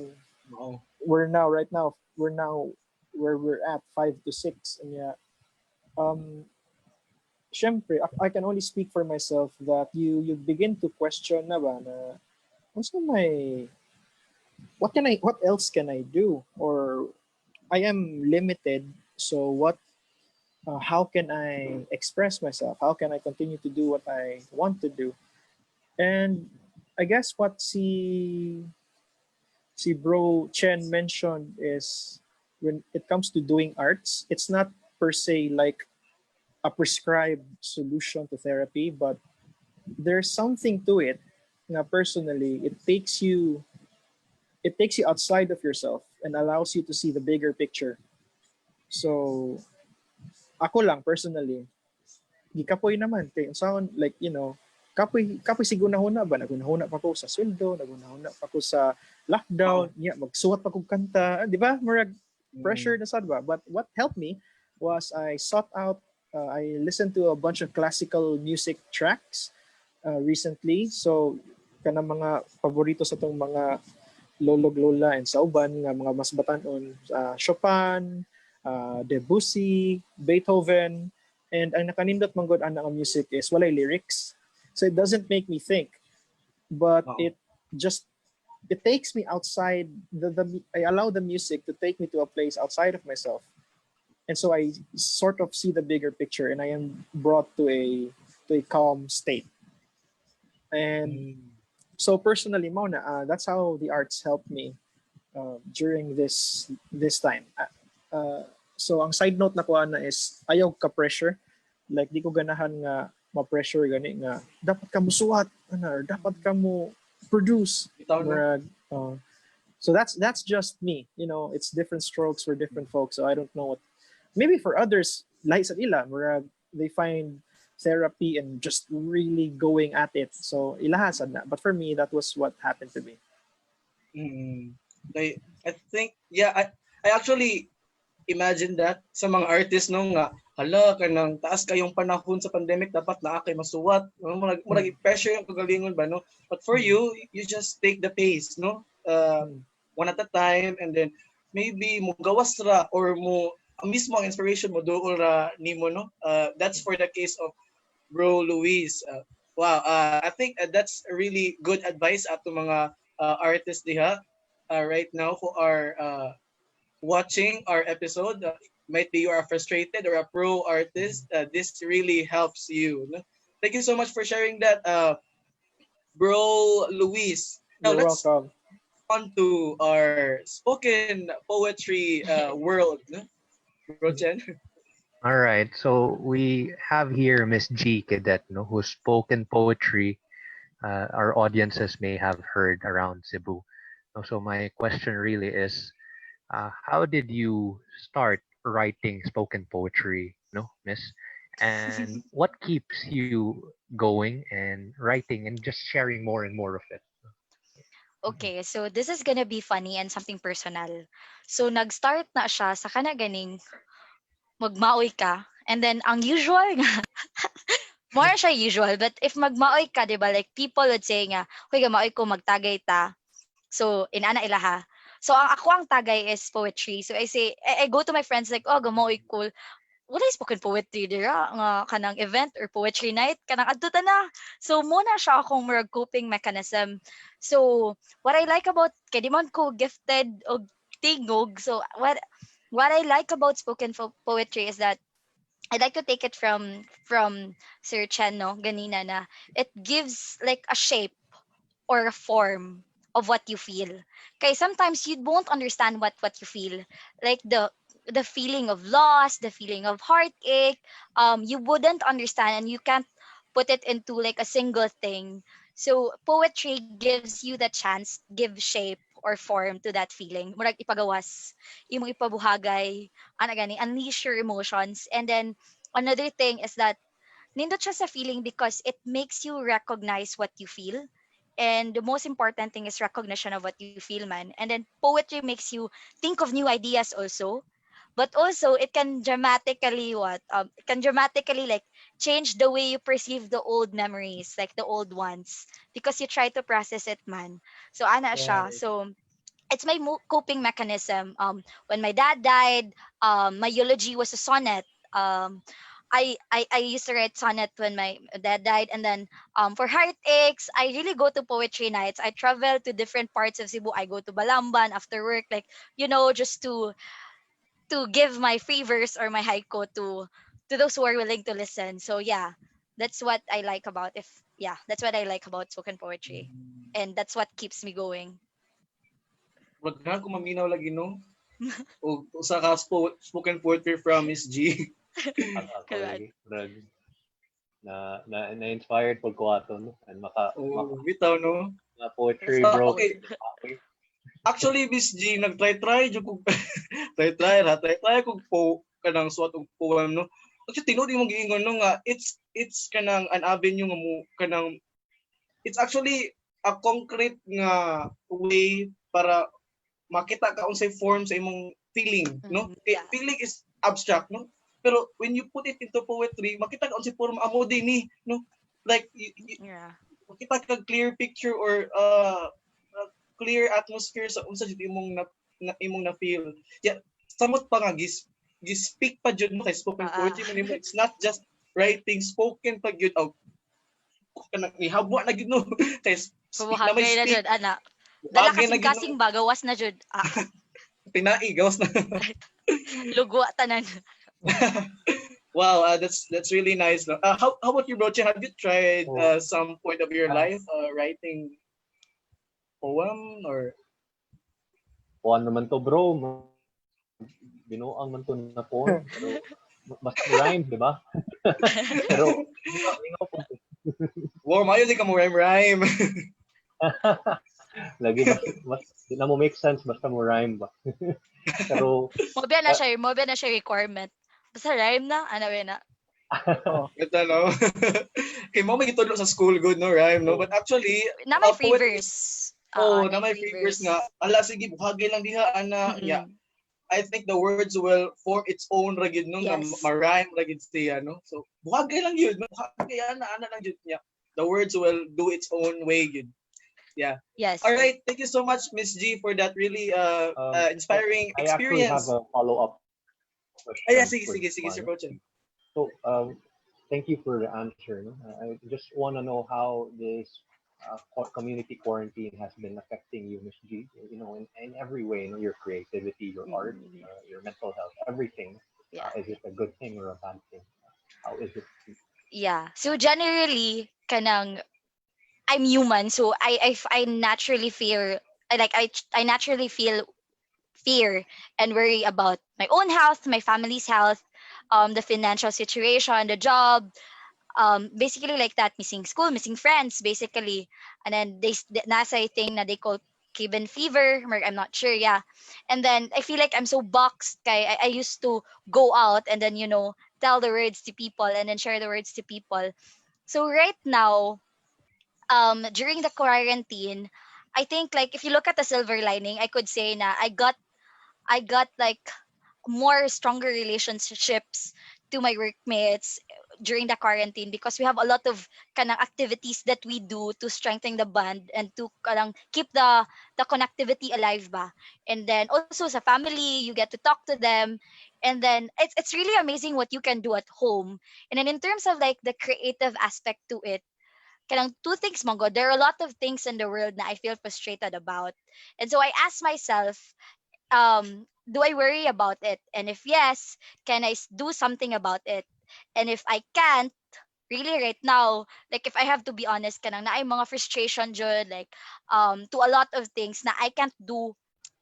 Oo. right now, we're now where we're at, 5 to 6. And yeah, um, syempre, I can only speak for myself that you begin to question na ba na also what else can I do, or I am limited, so how can I express myself, how can I continue to do what I want to do. And I guess what si bro Chen mentioned is, when it comes to doing arts, it's not per se like a prescribed solution to therapy, but there's something to it. Na personally, it takes you outside of yourself and allows you to see the bigger picture. So, ako lang personally, gikapoy naman kay unsaon, like, kapoy sigunahuna ba, nagunahuna pa ko sa sweldo, nagunahuna pa ko sa lockdown, Oo. magsuwat pa ko kanta, di ba? Murag pressure Mm. na sad ba. But what helped me was I listened to a bunch of classical music tracks recently. So kanang mga paborito sa tong mga lolog lola and sauban nga mga mas batanon, Chopin, Debussy, Beethoven, and ang nakanindot man gud ana nga music is walay lyrics. So it doesn't make me think, but Oo. it takes me outside I allow the music to take me to a place outside of myself. And so I sort of see the bigger picture, and I am brought to a calm state. And Mm. so personally, Mona, that's how the arts helped me during this time. So ang side note na ko ana is ayaw ka pressure. Like di ko ganahan nga ma-pressure gani nga dapat ka mo suwat ana, or dapat ka mo produce. Bitaw na. Murag, so that's just me. It's different strokes for different folks. So I don't know what. Maybe for others, lahi sa ila, murag they find therapy and just really going at it. So ilahasan na. But for me, that was what happened to me. Mm. I think, yeah, I actually imagine that sa mga artist no nga, hala kanang taas kayong panahon sa pandemic, dapat naa kay masuwat, murag pressure yung kagalingon ba, no? But for you just take the pace, no? One at a time, and then maybe mo gawas ra, or mo ang mismo ang inspiration mo dool ra nimo, no? That's for the case of bro Luis. Wow, I think that's a really good advice ato mga artists diha right now who are watching our episode. Might be you are frustrated or a pro artist. This really helps you. No? Thank you so much for sharing that, bro Luis. Now You're let's welcome. on to our spoken poetry world. No? Bro Chen. All right, so we have here Miss G Cadet, no, whose spoken poetry our audiences may have heard around Cebu. So my question really is, how did you start writing spoken poetry, no, Miss? And what keeps you going and writing and just sharing more and more of it? Okay, so this is gonna be funny and something personal. So nag-start na siya sa kana ganing magmaoy ka, and then ang usual nga more siya usual, but if magmaoy ka, 'di ba, like people would say nga, "Hoy gamaoy ko magtagay ta." So inana ilaha. So ang tagay is poetry. So I go to my friends like, "Oh, gamaoy ko." Wala spoken poetry dira nga kanang event or poetry night kanang adto ta na. So muna siya akong murag coping mechanism. So what I like about kay di man ko gifted og tingog. So what I like about spoken poetry is that I like to take it from Sir Chen, no, ganina na it gives like a shape or a form of what you feel. Okay, sometimes you won't understand what you feel, like the feeling of loss, the feeling of heartache. You wouldn't understand, and you can't put it into like a single thing. So poetry gives you the chance give shape or form to that feeling. Murag ipagawas, imong ipabuhagay, ana gani, unleash your emotions. And then another thing is that nindot siya sa feeling because it makes you recognize what you feel. And the most important thing is recognition of what you feel, man. And then poetry makes you think of new ideas also. But also it can dramatically it can dramatically like change the way you perceive the old memories, like the old ones, because you try to process it, man. So ana siya. Right. So it's my coping mechanism. When my dad died, my eulogy was a sonnet. I used to write sonnet when my dad died, and then for heartaches, I really go to poetry nights. I travel to different parts of Cebu. I go to Balamban after work, like just to give my favors or my haiku to those who are willing to listen. So yeah, that's what I like about if yeah, that's what I like about spoken poetry, and that's what keeps me going. Murag ganahan ko maminaw lagi no. O usa ka spoken poetry from Miss G. Ako Correct. lagi. Na-inspired pag ko ato, no? And Oh, bitaw no. na poetry, Let's bro. Okay. Actually, Miss G, nag-try jud ko try kog po kanang suwat og poem no. Actually tinuod imong giingon no nga it's kanang an avenue nga mo kanang it's actually a concrete nga way para makita ka unsay form sa imong feeling no. Yeah. Feeling is abstract no. Pero when you put it into poetry, makita ka unsay form amo din ni no. Like Yeah. makita ka clear picture or clear atmosphere sa unsa jud imong imong na feel. Yeah, samot pa nga speak pa jud mo kay spoken poetry man nimo. It's not just writing, spoken pa jud og kanang ihabwa na gid no. Kay speak na may Pumuhagay na speak. jud ana. Dala Buhagay na gid no. kasing-kasing ba gawas na jud. Tinai gawas na. Lugwa tanan. Wow, that's really nice. No? How about you, Broche? Have you tried some point of your life writing poem or Kuan naman to, bro. Binuang man to na poem. Pero mas rhyme, di ba? Pero lingaw po. wow, mayo di ka mo rhyme. Lagi mas di na mo make sense basta mo rhyme ba. Pero Mo na siya requirement. Basta rhyme na, ano na. Ito no. Kay mo may gitudlo sa school good no rhyme no, but actually Na may favors. na may favors nga. Ala sige buhagay lang diha ana. Yeah. I think the words will form its own ragid no nga ma-rhyme ragid siya no. So buhagay lang yun. Buhagay ana lang jud niya. The words will do its own way good. Yeah. Yes. All right. Thank you so much, Miss G, for that really inspiring experience. I actually have a follow-up question. Yeah, sige, Sir Brochen. So, thank you for the answer. No? I just want to know how this community quarantine has been affecting you, Miss G. You know, in every way, you know, your creativity, your art, your mental health, everything. Yeah. Is it a good thing or a bad thing? How is it? Yeah. So generally, kanang I'm human, so I naturally fear. I naturally feel fear and worry about my own health, my family's health, the financial situation, the job, basically like that, missing school, missing friends, basically. And then nasa thing na they call cabin fever, I'm not sure, yeah. And then I feel like I'm so boxed. I used to go out and then tell the words to people and then share the words to people. So right now, during the quarantine, I think like if you look at the silver lining, I could say na I got like more stronger relationships to my workmates during the quarantine because we have a lot of kanang activities that we do to strengthen the bond and to kanang keep the connectivity alive ba. And then also sa family, you get to talk to them. And then it's really amazing what you can do at home. And then in terms of like the creative aspect to it, kanang two things mongo. There are a lot of things in the world that I feel frustrated about. And so I ask myself, do I worry about it? And if yes, can I do something about it? And if I can't, really right now, like if I have to be honest, kanang na ay mga frustration jud, like to a lot of things na I can't do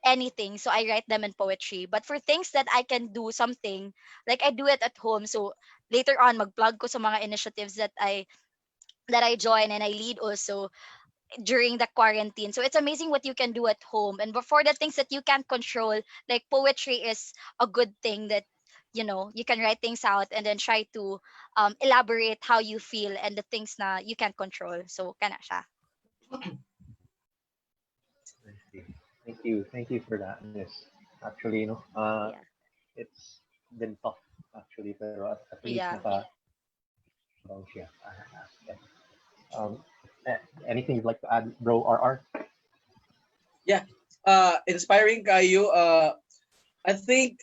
anything, so I write them in poetry. But for things that I can do something, like I do it at home. So later on, mag-plug ko sa mga initiatives that I that I join and I lead also during the quarantine. So it's amazing what you can do at home. And for the things that you can't control, like poetry is a good thing that you can write things out and then try to elaborate how you feel and the things na you can't control. So kana siya. I see. Thank you for that, Miss. Actually, Yeah. it's been tough actually, pero at least Yeah. nakabang siya. Yeah. Anything you'd like to add, bro? RR? Yeah. Inspiring kayo. I think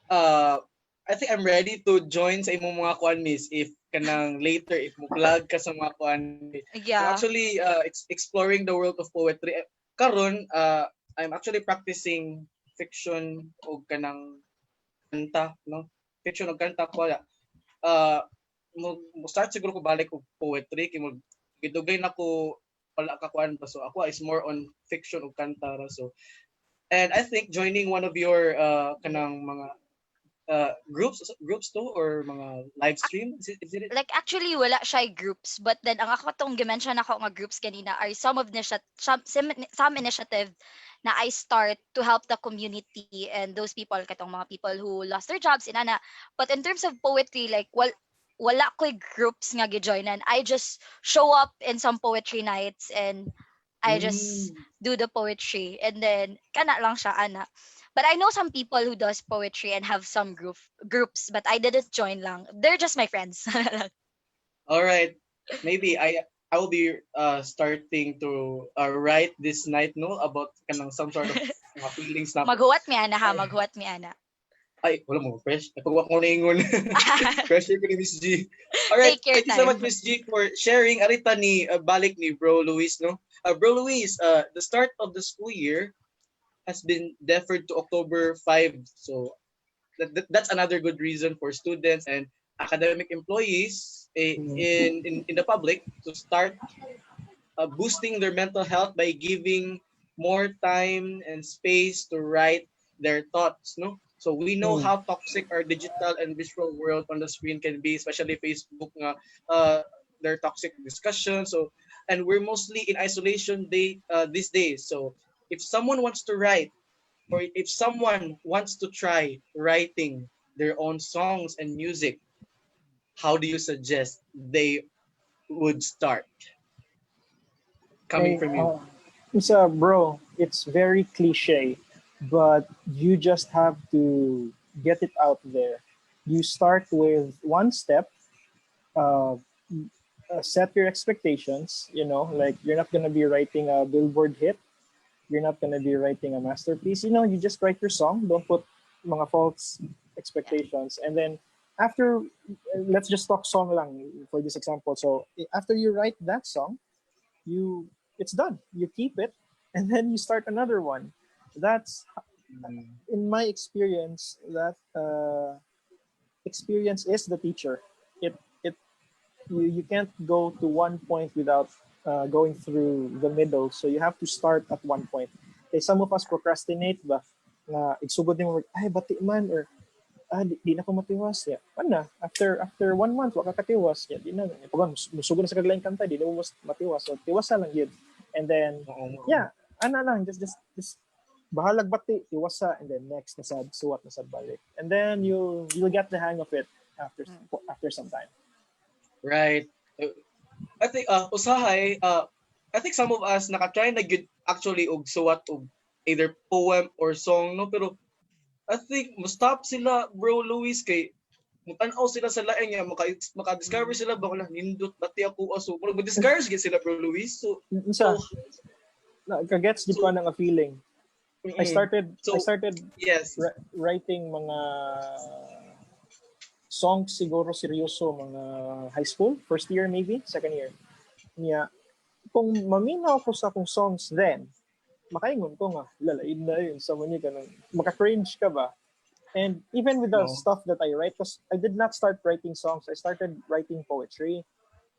I'm ready to join sa imong mga kuan, miss, if kanang later if mo plug ka sa mga kuan. I'm Yeah. actually exploring the world of poetry. Karon I'm actually practicing fiction o kanang kanta, no? Fiction o kanta ko. Mo start siguro ko balik og poetry kay mo gidugay na ko wala ka kuan pa, so ako is more on fiction o kanta ra. So and I think joining one of your kanang mga groups to or mga live stream, is it? Like actually wala siya groups, but then ang ako tong gimension ako nga groups kanina are some initiative na I start to help the community and those people, katong mga people who lost their jobs inana. But in terms of poetry, like wala ko groups nga gijoinan. I just show up in some poetry nights and I just Mm. do the poetry and then kana lang siya ana. But I know some people who does poetry and have some groups, but I didn't join lang. They're just my friends. All right. Maybe I will be starting to write this night, no, about kanang some sort of mga feelings na Maghuwat mi ana ha, maghuwat mi ana. ay wala mo fresh. Pagwa ko ningon. Pressure ko ni Miss G. All right. Take your Thank you so time. much, Miss G, for sharing. Arita ni balik ni Bro Luis, no. Bro Luis, the start of the school year has been deferred to October 5. So that's another good reason for students and academic employees in the public to start boosting their mental health by giving more time and space to write their thoughts, no. So we know how toxic our digital and visual world on the screen can be, especially Facebook nga, their toxic discussions. So and we're mostly in isolation these days. So if someone wants to write or if someone wants to try writing their own songs and music, how do you suggest they would start? Coming Hey, from you. bro, it's very cliche, but you just have to get it out there. You start with one step, uh, set your expectations, like you're not going to be writing a Billboard hit. You're not going to be writing a masterpiece. You just write your song. Don't put mga false expectations. And then after, let's just talk song lang for this example. So after you write that song, it's done. You keep it, and then you start another one. That's, in my experience, that experience is the teacher. It you can't go to one point without going through the middle. So you have to start at one point. Some of us procrastinate ba na igsugod ni mo ay bati man or di na ko matiwas ya. Ano after 1 month wa ka katiwas ya di na pag musugod na sa kaglaing kanta di na mo matiwas. So tiwasa lang yun. And then yeah, lang just bahalag bati tiwasa and then next nasad suwat nasad balik. And then you'll get the hang of it after some time. Right. I think usahay I think some of us nakatry na gyud actually og suwat og either poem or song, no, pero I think stop sila, Bro Luis, kay mutan-aw sila sa laing niya, maka-discover sila ba wala nindot bati ako aso pero discover gid sila, Bro Luis. So kagets di pa nang a feeling. I started yes. Writing mga songs siguro seryoso mga high school, first year maybe, second year. Yeah. Kung maminaw ko sa akong songs then, makaingon ko nga, lalaid na yun sa mga ganun. Maka-cringe ka ba? And even with the stuff that I write, because I did not start writing songs, I started writing poetry.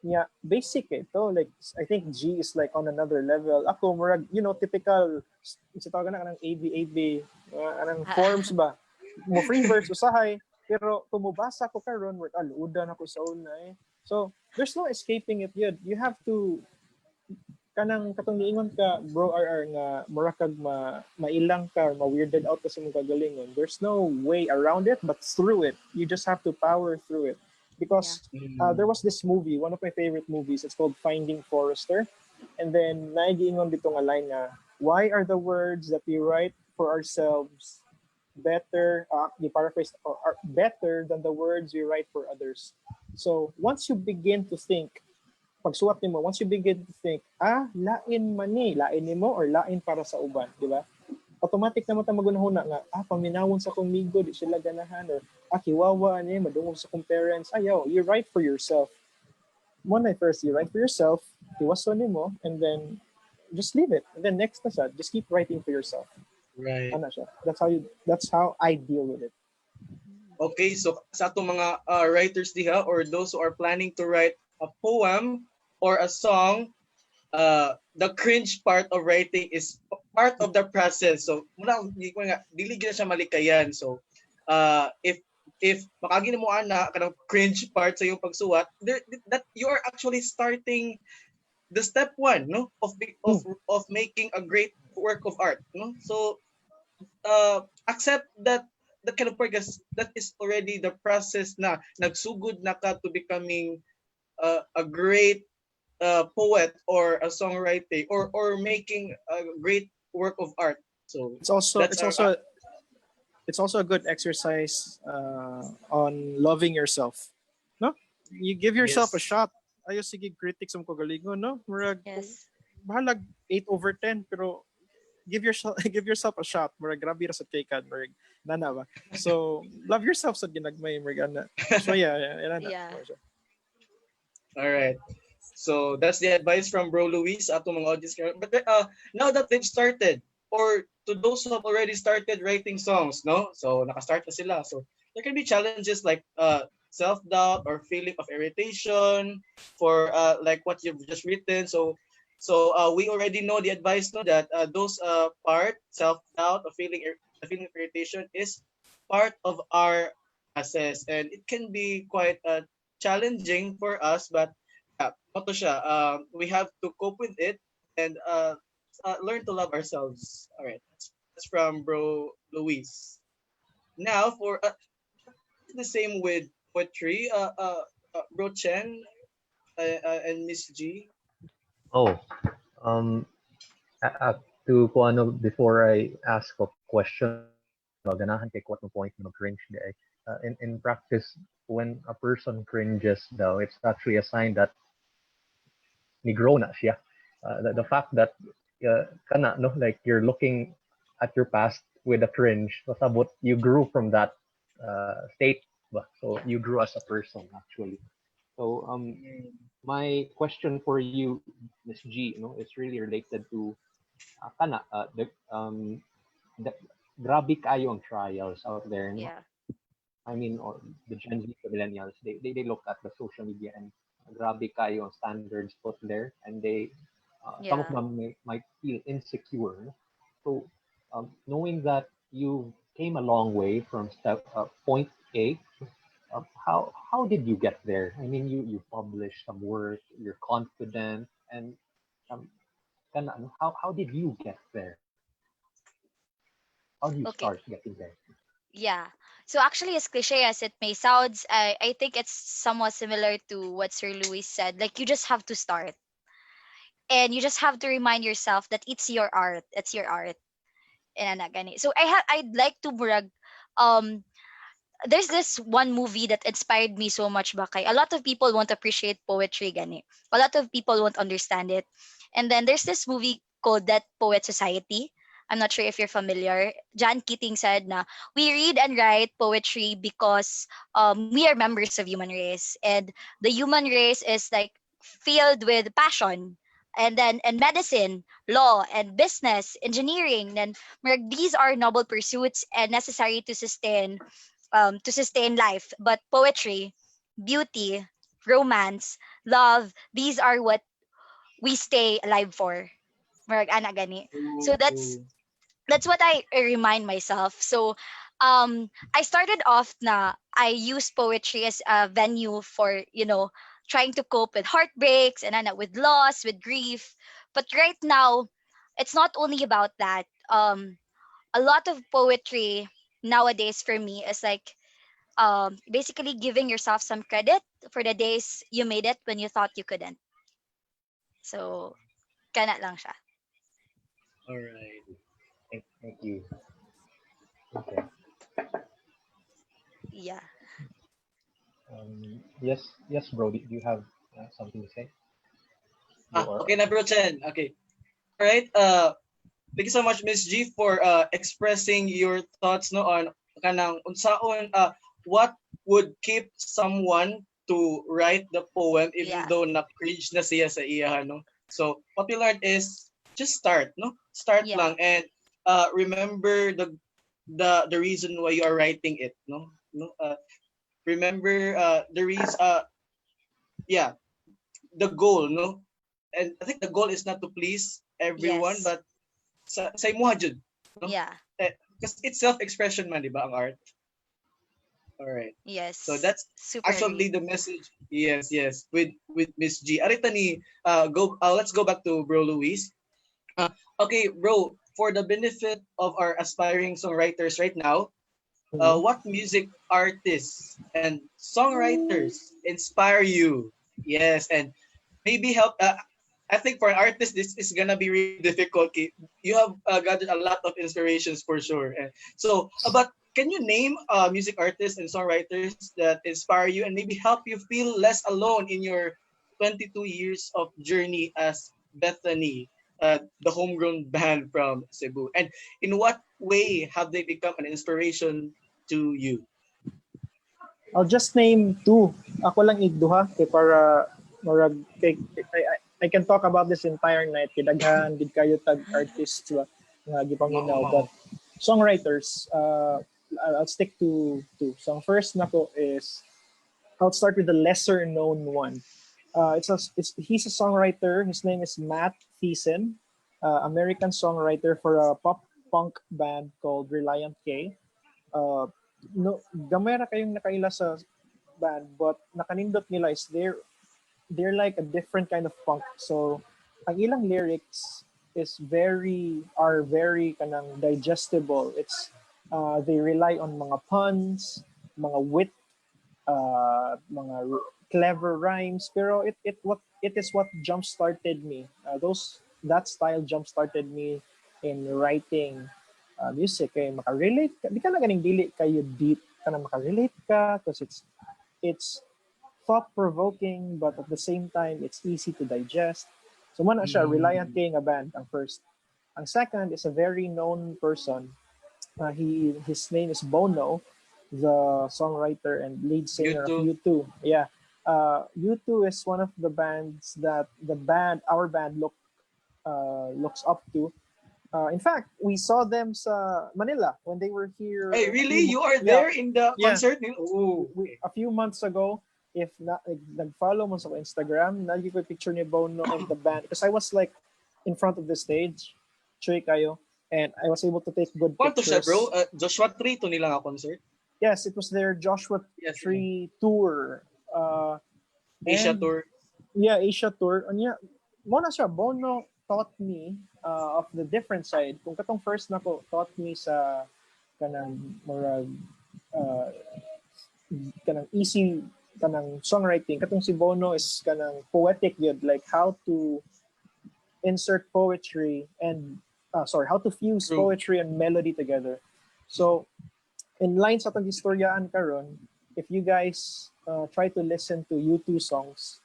Yeah, basic ito. Like, I think G is like on another level. Ako, murag, typical, isa tawag na kanang AB, anong forms ba? Mo free verse, usahay. Pero kung mubasa ko karon, aluudan ako sa una eh. So there's no escaping it yun. You have to kanang katong niingon ka bro RR nga murakag mailang ka or ma-weirded out ka sa mong kagalingon. There's no way around it but through it. You just have to power through it. Because there was this movie, one of my favorite movies, it's called Finding Forrester. And then naigiingon dito nga line nga, why are the words that we write for ourselves better, paraphrase, are better than the words we write for others? So once you begin to think pagsuwat nimo, once you begin to think, lain man ni, lain nimo or lain para sa uban, di ba? Automatic naman ta magunahuna nga, paminawon sa kong migo, di sila ganahan, or kiwawa ni, madungog sa kong parents. Ayaw, you write for yourself. One night first, you write for yourself, tiwaso nimo, and then just leave it. And then next na siya, just keep writing for yourself. Right. Ano siya? That's how I deal with it. Okay, so sa atong mga writers diha or those who are planning to write a poem or a song, the cringe part of writing is part of the process. So muna dili gyud siya malikayan. So if makagin mo ana kanang cringe part sa iyong pagsuwat, that you are actually starting the step one, no, of making a great work of art, no? So accept that kind of progress, that is already the process na nagsugod na ka to becoming a great poet or a songwriter or making a great work of art. So it's also a good exercise on loving yourself. No? You give yourself a shot. Ayo sige critics mo kagalingon, no? Murag Yes. bahalag 8/10 pero give yourself a shot. Murag grabe ra sa tekad, murag nana ba. So love yourself sa ginagmay murag ana. So yeah. All right. So that's the advice from Bro Luis ato mga audience. But now that they've started, or to those who have already started writing songs, no? So naka-start na sila. So there can be challenges like self-doubt or feeling of irritation for like what you've just written. So we already know the advice, no, that those part self-doubt or feeling of irritation is part of our process, and it can be quite challenging for us, but mato siya, we have to cope with it and learn to love ourselves. All right, that's from Bro Luis. Now for the same with poetry, Bro Chen and Miss G. Oh, um, to kung ano, before I ask a question, ganahan kay what point no cringe di ay. In practice, when a person cringes though, it's actually a sign that nigro na siya. The fact that kana no, like you're looking at your past with a cringe, pasabot you grew from that state ba? So you grew as a person actually. So my question for you, Miss G, it's really related to kana the grabe kayo ang trials out there, no? Yeah. I mean, or the Gen Z, the millennials, they look at the social media and grabe kayo ang standards put there, and they some of Yeah. them might feel insecure. No? So knowing that you came a long way from point A, how did you get there? I mean, you published some work, you're confident, and um, how did you get there? How do you Okay. start getting there? Yeah. So actually, as cliche as it may sound, I think it's somewhat similar to what Sir Louis said. Like you just have to start, and you just have to remind yourself that it's your art. It's your art. And ana gani. So I'd like to brag. Um, there's this one movie that inspired me so much, Bakay. A lot of people won't appreciate poetry, gani. A lot of people won't understand it. And then there's this movie called That Poet Society. I'm not sure if you're familiar. John Keating said na we read and write poetry because we are members of human race, and the human race is like filled with passion, and medicine, law, and business, engineering. Then these are noble pursuits and necessary to sustain life. But poetry, beauty, romance, love, these are what we stay alive for. Murag ana gani. So Ooh. that's what I remind myself. So I started off na I use poetry as a venue for, trying to cope with heartbreaks and with loss, with grief. But right now, it's not only about that. A lot of poetry nowadays for me is like basically giving yourself some credit for the days you made it when you thought you couldn't. So, kana lang siya. All right. Thank you. Okay. Yeah. Yes, bro. Do you have something to say? You are. Okay na bro Chen. Okay. All right. Thank you so much Miss G for expressing your thoughts no on kanang unsaon what would keep someone to write the poem even Yeah. though na cringe na siya sa iya no. So what we learned is just start no. Start Yeah. lang and remember the reason why you are writing it no. Remember the reason yeah, the goal no. And I think the goal is not to please everyone Yes. but sa imuha jud no. Yeah. Because it's self-expression man, di ba, ang art? All right. So Yes. that's Super actually agree. the message. Yes, yes. With Miss G. Arita ni let's go back to Bro Luis. Okay, bro, for the benefit of our aspiring songwriters right now, Mhm. what music artists and songwriters inspire you? Yes, and maybe help. I think for an artist, this is gonna be really difficult. You have gathered a lot of inspirations for sure. So, but can you name music artists and songwriters that inspire you and maybe help you feel less alone in your 22 years of journey as Bethany, the homegrown band from Cebu? And in what way have they become an inspiration to you? I'll just name two. Ako lang igduha kay para murag I can talk about this entire night kay daghan gid kayo tag artists nga gipaminaw but songwriters I'll stick to two. So ang first nako is I'll start with the lesser known one. He's a songwriter. His name is Matt Thiessen, American songwriter for a pop punk band called Reliant K. No, gamay ra kayong nakaila sa band, but nakanindot nila is they're like a different kind of punk. So ang ilang lyrics are very kanang digestible. They rely on mga puns, mga wit, clever rhymes. Pero it is what jump started me. That style jump started me in writing music. Kay makarelate ka, di ka na ganing dili kayo deep ka na makarelate ka because it's thought provoking but at the same time it's easy to digest. So man na siya Reliant Mm, King a band ang first. Ang second is a very known person. His name is Bono, the songwriter and lead you singer of too. U2. Yeah, U2 is one of the bands that our band looks up to. In fact, we saw them sa Manila when they were here Hey, a really? few You are yeah there in the yeah concert? Oh, okay. a few months ago. If not, nag-follow mo sa Instagram, nalagay ko yung picture ni Bono and the band because I was like in front of the stage, Chuy kayo, and I was able to take good Kwanto siya, bro? pictures. Joshua Tree to nila nga concert. Yes, it was their Joshua Yes, Tree tour. Asia And tour. yeah, Asia tour. Anya, mo na siya, Bono taught me of the different side. Kung katong first na ko, taught me sa kanang murag uh, kanang easy kanang songwriting. Katong si Bono is kanang poetic yun, like how to insert poetry and how to fuse True. poetry and melody together. So in line sa itong historyaan karon, if you guys try to listen to U2 songs,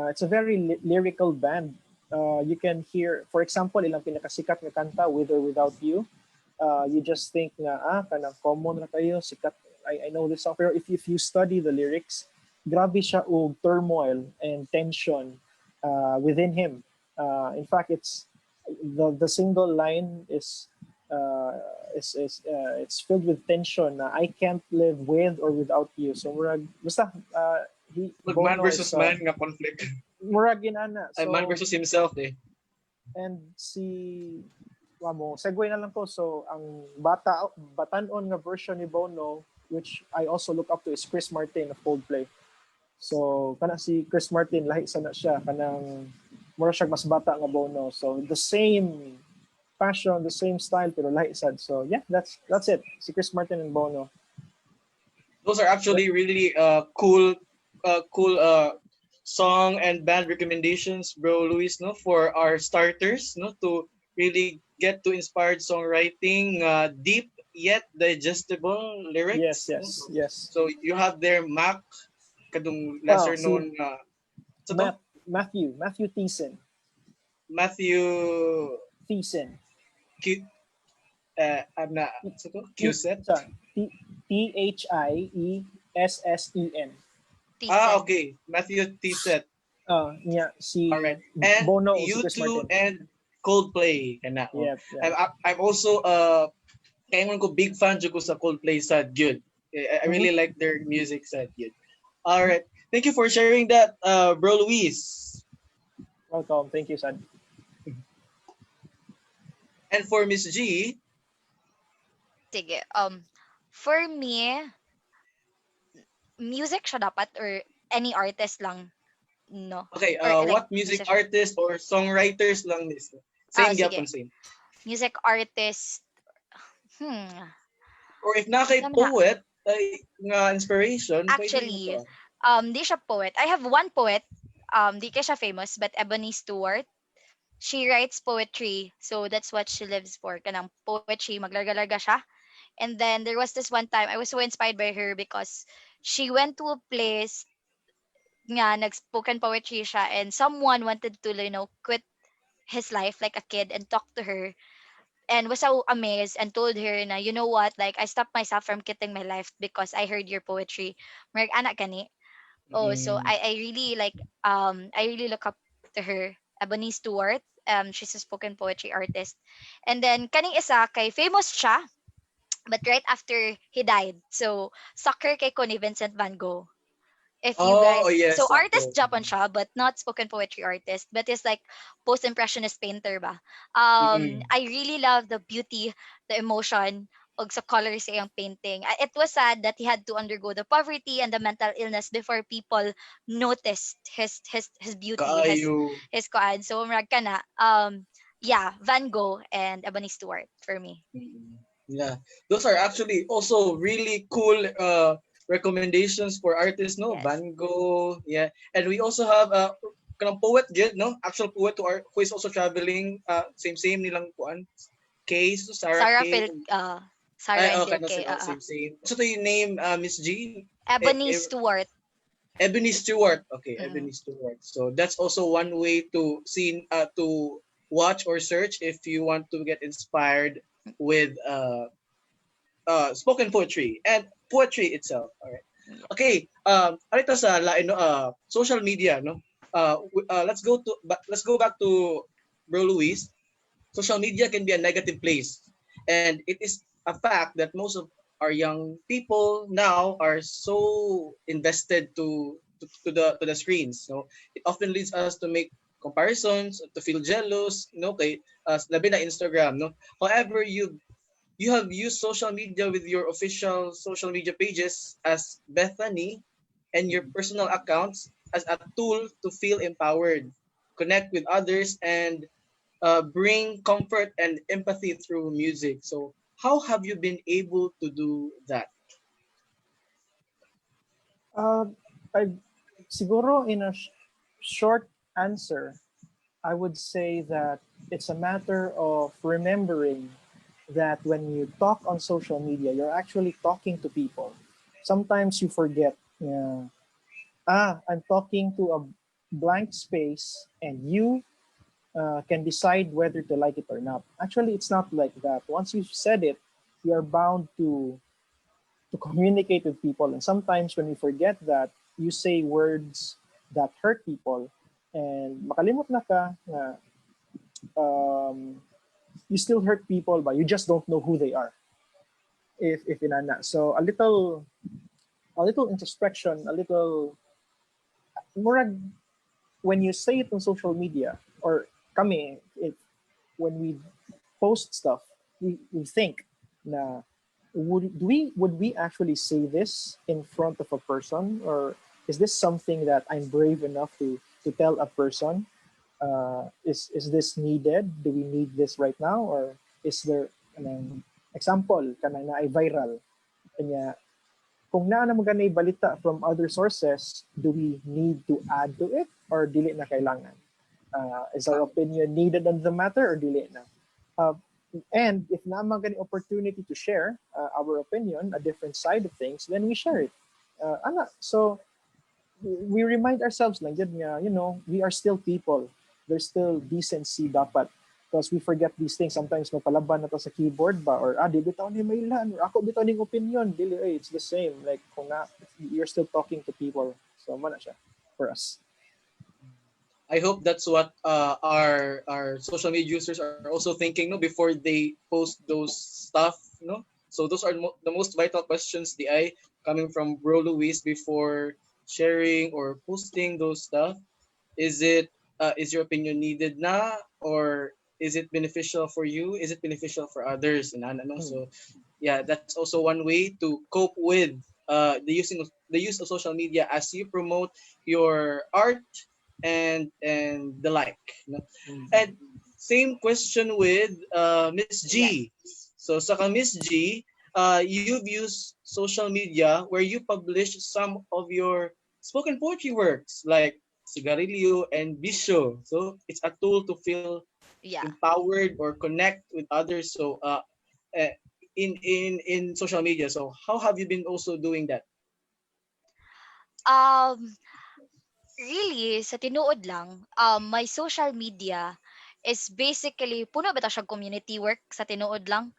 it's a very lyrical band. You can hear, for example, ilang pinakasikat nga kanta, With or Without You. You just think na, kanang common na kayo, sikat, I know this song. Pero if you study the lyrics, grabe siya og turmoil and tension within him. In fact, the single line it's filled with tension na I can't live with or without you. So murag basta Man Bono is versus man nga conflict. murag ginana. Ay, man So versus himself eh. and si mo segue na lang ko. So ang batanon nga version ni Bono which I also look up to is Chris Martin of Coldplay. So kana si Chris Martin lahi sana siya kanang mura siya mas bata nga Bono. So the same passion, the same style pero lahi sad. So yeah, that's it. Si Chris Martin and Bono. Those are actually really cool song and band recommendations, bro Luis, no, for our starters, no, to really get to inspired songwriting, deep yet digestible Yes, lyrics, no? yes, yes. So you have there Mac, kadung Wow, lesser si known sa to? Matthew Matthew Thiessen. Q I'm not sa to? QSET. Thiessen. Ah, Tisen. okay. Matthew T-Set. Niya All si right. And Bono o si Chris U2 Martin. and Coldplay kana. Oh. Yep, yep. I'm also kaya ko big fan jud ko sa Coldplay sad good. I really like their music sad good. All right. Thank you for sharing that, bro Luis. Welcome. Thank you, Sad. And for Miss G, Sige. For me, music siya dapat or any artist lang, no? okay, Or like what music musician. artist or songwriters lang this? Same Sige. gyapon same. Music artist. Hmm. Or if na kay Alam na. poet, ay nga inspiration, Actually, pwede mo to. di siya poet. I have one poet. Di kaya siya famous, but Ebony Stewart. She writes poetry, so that's what she lives for. Kanang poetry, maglarga-larga siya. And then there was this one time I was so inspired by her because she went to a place nga nag-spoken poetry siya and someone wanted to quit his life like a kid and talk to her and was so amazed and told her na you know what, like I stopped myself from quitting my life because I heard your poetry. Marag anak gani. Oh, so Mm. I really I really look up to her, Ebony Stewart. She's a spoken poetry artist. And then kaning isa kay famous siya but right after he died. So soccer kay ko ni Vincent Van Gogh. If you Oh, guys, yes, so artist ako. Japan siya but not spoken poetry artist, but is like post impressionist painter ba. Mm-mm. I really love the beauty, the emotion og sa colors sa iyang painting. It was sad that he had to undergo the poverty and the mental illness before people noticed his beauty, Kaayo. his kuan. So murag kana yeah, Van Gogh and Ebony Stewart for me. Mm. Yeah, those are actually also really cool recommendations for artists, no? Yes. Van Gogh, yeah. And we also have kanang poet good, no? Actual poet who is also traveling, same nilang kuan. Kay, so Sarah Sarah Kay. Phil Sarah Ay, and okay, Phil no, K. same. So to yung name, Miss G? Ebony Stewart. Ebony Stewart. Okay, Mm. Ebony Stewart. So that's also one way to see, to watch or search if you want to get inspired with spoken poetry and poetry itself. All right. Yeah. Okay. Alito sa lain, no, social media, no. Let's go back to Bro Luis. Social media can be a negative place, and it is a fact that most of our young people now are so invested to the screens. So it often leads us to make comparisons, to feel jealous, kay labi na Instagram, no. However, you have used social media with your official social media pages as Bethany and your personal accounts as a tool to feel empowered, connect with others, and bring comfort and empathy through music. So, how have you been able to do that? I siguro in a short answer, I would say that it's a matter of remembering that when you talk on social media, you're actually talking to people. Sometimes you forget, yeah, I'm talking to a blank space and you can decide whether to like it or not. Actually, it's not like that. Once you've said it, you are bound to communicate with people. And sometimes when we forget that, you say words that hurt people and makalimot na ka na you still hurt people but you just don't know who they are if inana. So a little introspection, a little murag when you say it on social media or kami when we post stuff we think na would we actually say this in front of a person or is this something that I'm brave enough to tell a person? Is this needed? Do we need this right now, or is there an example kanang na viral kanya? Kung naa naman ganay balita from other sources, do we need to add to it or dili na kailangan? Is our opinion needed on the matter or dili na? And if naman gani opportunity to share our opinion, a different side of things, then we share it. So we remind ourselves lang yun nga, you know, we are still people. There's still decency dapat. Because we forget these things. Sometimes mapalaban na to sa keyboard ba, or di bitaw ni mailan, or ako bitaw ning opinion. Dili, it's the same. Like, kung na, you're still talking to people. So, mana siya for us. I hope that's what our social media users are also thinking, no, before they post those stuff, you know. So those are the most vital questions, the I coming from Bro Luis before sharing or posting those stuff. Is your opinion needed na, or is it beneficial for you? Is it beneficial for others? And ano, so yeah, that's also one way to cope with the use of social media as you promote your art and the like. You know? And same question with Miss G. So saka Miss G, you've used social media where you publish some of your spoken poetry works like Sigarilyo and Bisyo. So it's a tool to feel empowered or connect with others. So in social media. So how have you been also doing that? Really, sa tinuod lang, my social media is basically puno bitaw siya community work sa tinuod lang.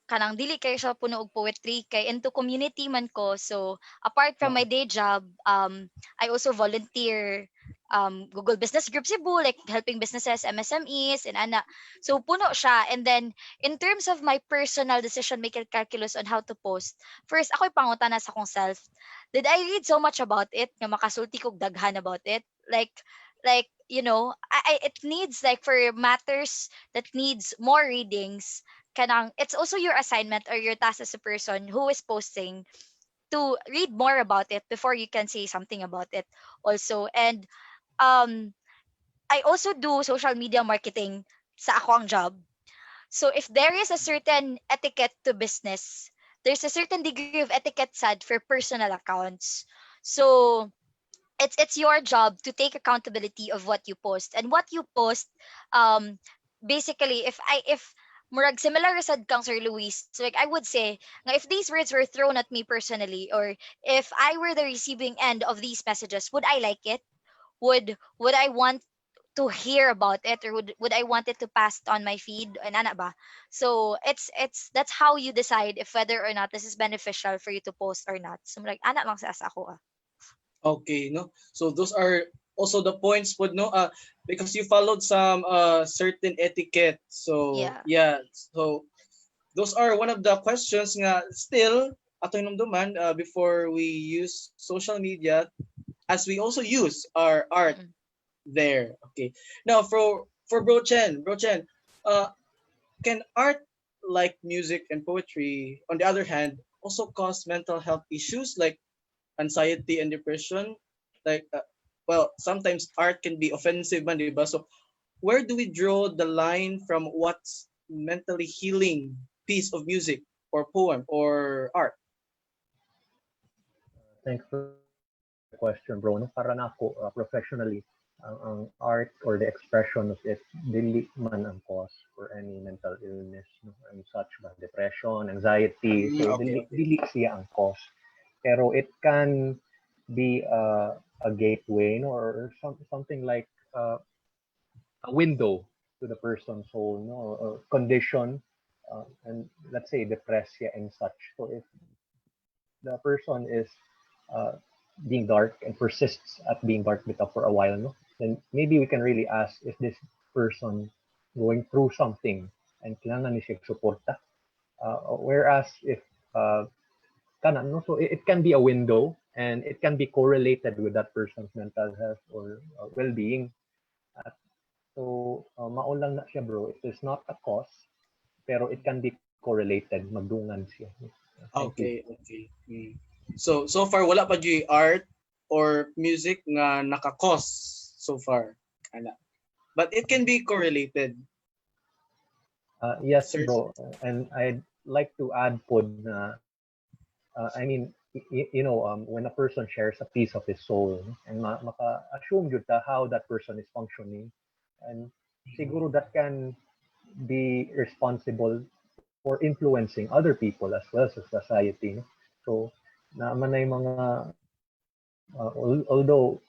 Kanang dili kay siya puno og poetry kay into community man ko. So apart from my day job, I also volunteer Google Business Group Cebu, like helping businesses, MSMEs, and ana. So puno siya. And then in terms of my personal decision making calculus on how to post, first ako'y pangutana sa akong self. Did I read so much about it nga makasulti kog daghan about it? Like you know, it needs like for matters that needs more readings. Kanang it's also your assignment or your task as a person who is posting to read more about it before you can say something about it also. And I also do social media marketing sa akong job. So if there is a certain etiquette to business, there's a certain degree of etiquette sad for personal accounts. So it's your job to take accountability of what you post. And what you post, basically if murag similar sad kang Sir Luis, so like I would say nga if these words were thrown at me personally, or if I were the receiving end of these messages, would I like it? Would I want to hear about it, or would I want it to pass on my feed and ana ba? So it's that's how you decide if whether or not this is beneficial for you to post or not. So like ana lang sa ako. Okay, no. So those are also the points would no because you followed some certain etiquette. So yeah. So those are one of the questions nga still atong hinumduman before we use social media, as we also use our art there. Okay. Now for Bro Chen, can art like music and poetry, on the other hand, also cause mental health issues like anxiety and depression? Like, well, sometimes art can be offensive, man, diba? So, where do we draw the line from what's mentally healing piece of music or poem or art? Thanks for the question, bro. No, para na ako, professionally, ang art or the expression of it, dili man ang cause for any mental illness, no, and such ba, depression, anxiety. So, dili siya ang cause. Pero it can be a gateway, no, or something like a window to the person's soul, no, or condition, and let's say depression and such. So if the person is being dark and persists at being dark with for a while, no, then maybe we can really ask, is this person going through something and kailangan ni siya suporta? Whereas if no, so it can be a window and it can be correlated with that person's mental health or well-being. So maulang na siya, bro. It is not a cause, pero it can be correlated. Magdungan siya. Okay. So far wala pa yung art or music nga naka-cause so far. Ana. But it can be correlated. Yes, Sir. bro. And I'd like to add po na, I mean, when a person shares a piece of his soul, and maka-assume yun ta how that person is functioning, and siguro that can be responsible for influencing other people as well as society. No? So, naman na yung mga, although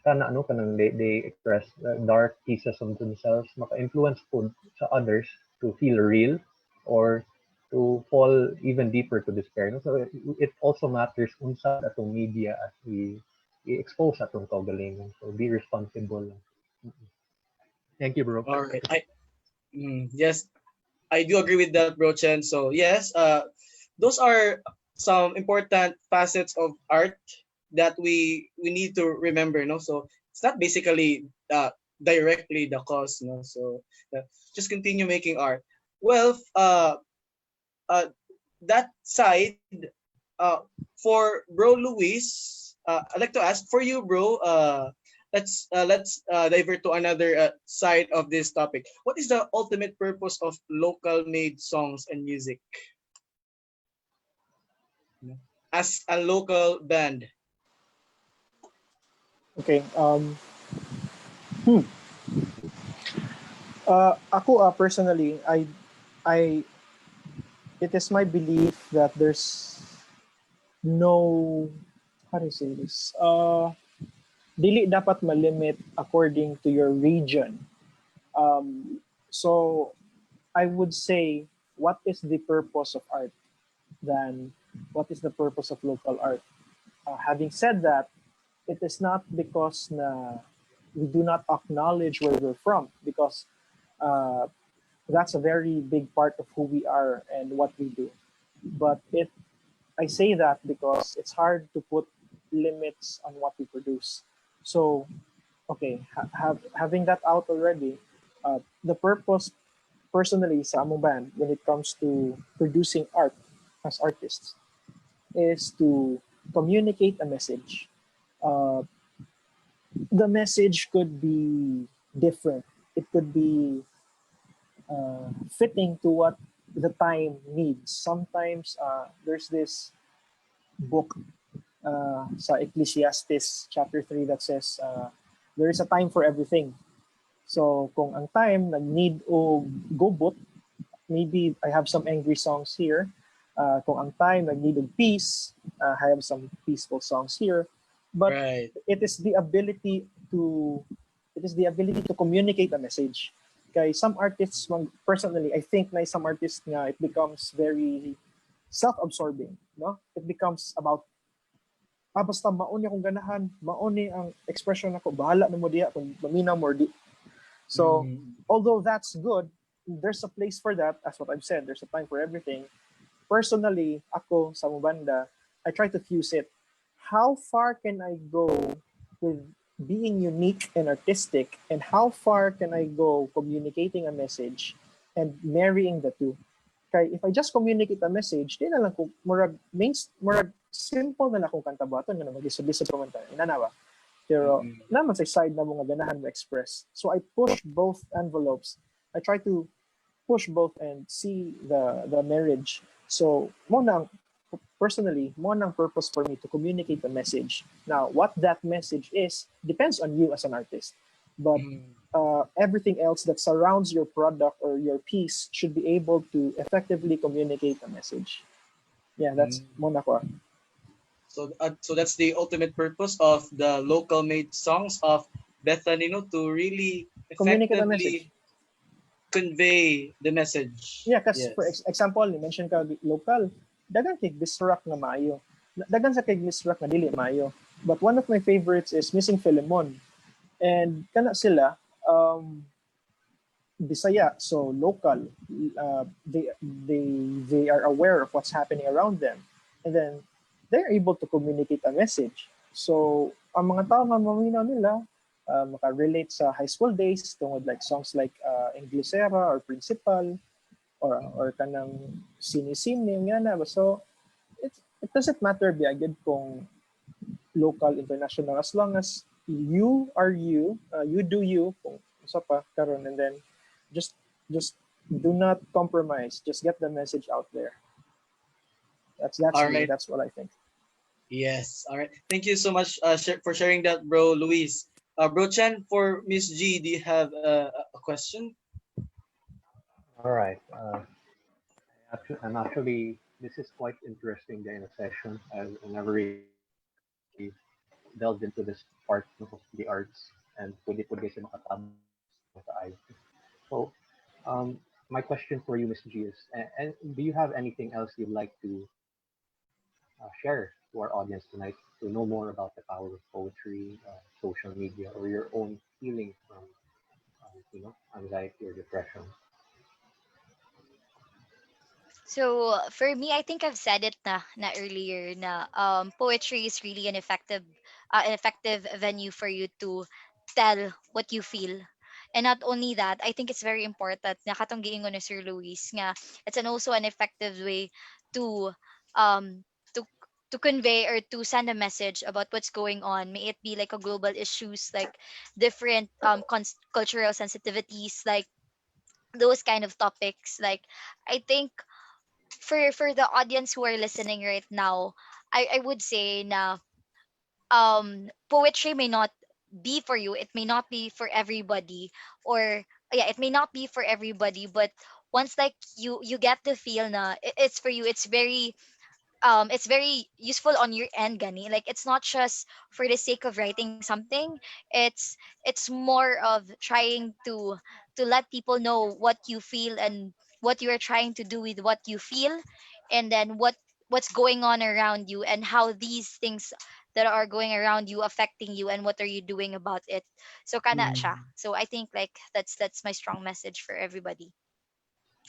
kanang they express dark pieces of themselves, maka-influence po sa others to feel real or to fall even deeper to despair. No? So it also matters unsa atong media as we i-expose atong kaugalingon. So be responsible. Thank you, bro. All right. Yes, I do agree with that, Bro Chen. So yes, those are some important facets of art that we need to remember. No, so it's not basically directly the cause. No, so just continue making art. Well, uh, that side, for Bro Luis, I'd like to ask for you, Bro. Let's divert to another side of this topic. What is the ultimate purpose of local made songs and music as a local band? Okay. Ako personally, I it is my belief that there's no, how do you say this? Dili dapat malimit according to your region. So I would say, what is the purpose of art than what is the purpose of local art? Having said that, it is not because na we do not acknowledge where we're from, because uh, that's a very big part of who we are and what we do. But I say that because it's hard to put limits on what we produce. So, okay, having that out already, the purpose personally sa among band when it comes to producing art as artists is to communicate a message. Uh, the message could be different. It could be fitting to what the time needs. Sometimes there's this book sa Ecclesiastes chapter 3 that says there is a time for everything. So kung ang time nag-need o gobot, maybe I have some angry songs here. Kung ang time nag-need og peace, I have some peaceful songs here. But Right. it is the ability to communicate a message. Kay some artists, personally, I think na some artists nga it becomes very self-absorbing, no? It becomes about basta mauni akong ganahan, mauni ang expression nako, bahala na mo diha kung maminaw mo or di. So, although that's good, there's a place for that. As what I've said, there's a time for everything. Personally, ako sa banda, I try to fuse it. How far can I go with being unique and artistic, and how far can I go communicating a message and marrying the two? Kay if I just communicate a message, di na lang ko murag simple na lang kung kanta baton nga mag-isod-isod pa man tayo. Inanawa. Pero naman sa side na mga ganahan mo express. So I push both envelopes. I try to push both and see the marriage. So personally, mo nang purpose for me to communicate the message. Now, what that message is depends on you as an artist. But everything else that surrounds your product or your piece should be able to effectively communicate a message. Yeah, that's mo na ko. So that's the ultimate purpose of the local made songs of Bethany, no, to really Communicate a message. effectively convey the message. Yeah, kasi Yes. for example, ni mention ka local, dagan kay Bisrak na maayo. Dagan sa kay Bisrak na dili maayo. But one of my favorites is Missing Philemon. And kana sila Bisaya, so local. They are aware of what's happening around them. And then they're able to communicate a message. So ang mga tao nga maminaw nila maka-relate sa high school days tungod like songs like Inglesera or Principal or kanang sini-sini nga na. So it doesn't matter biagid kung local, international, as long as you are you, you do you, kung usa pa karon, and then just do not compromise. Just get the message out there. That's All me. right. That's what I think. Yes. All right. Thank you so much for sharing that, bro, Luis. Bro Chen, for Miss G, do you have a question? All right. I'm actually, this is quite interesting day in a session. I never really delved into this part of the arts and pwede po kasi makatabang sa eyes. So, my question for you, Miss G, is, and do you have anything else you'd like to share to our audience tonight to know more about the power of poetry, social media, or your own healing from, anxiety or depression? So for me, I think I've said it na earlier na poetry is really an effective venue for you to tell what you feel. And not only that, I think it's very important na katong giingon ni Sir Luis nga it's also an effective way to um to to convey or to send a message about what's going on. May it be like a global issues like different cultural sensitivities, like those kind of topics. Like I think for the audience who are listening right now, I would say na poetry may not be for you, it may not be for everybody, or yeah, it may not be for everybody, but once like you get the feel na it's for you, it's very useful on your end, gani. Like it's not just for the sake of writing something. It's more of trying to let people know what you feel and what you are trying to do with what you feel, and then what's going on around you, and how these things that are going around you affecting you, and what are you doing about it. So kana siya. So I think like that's my strong message for everybody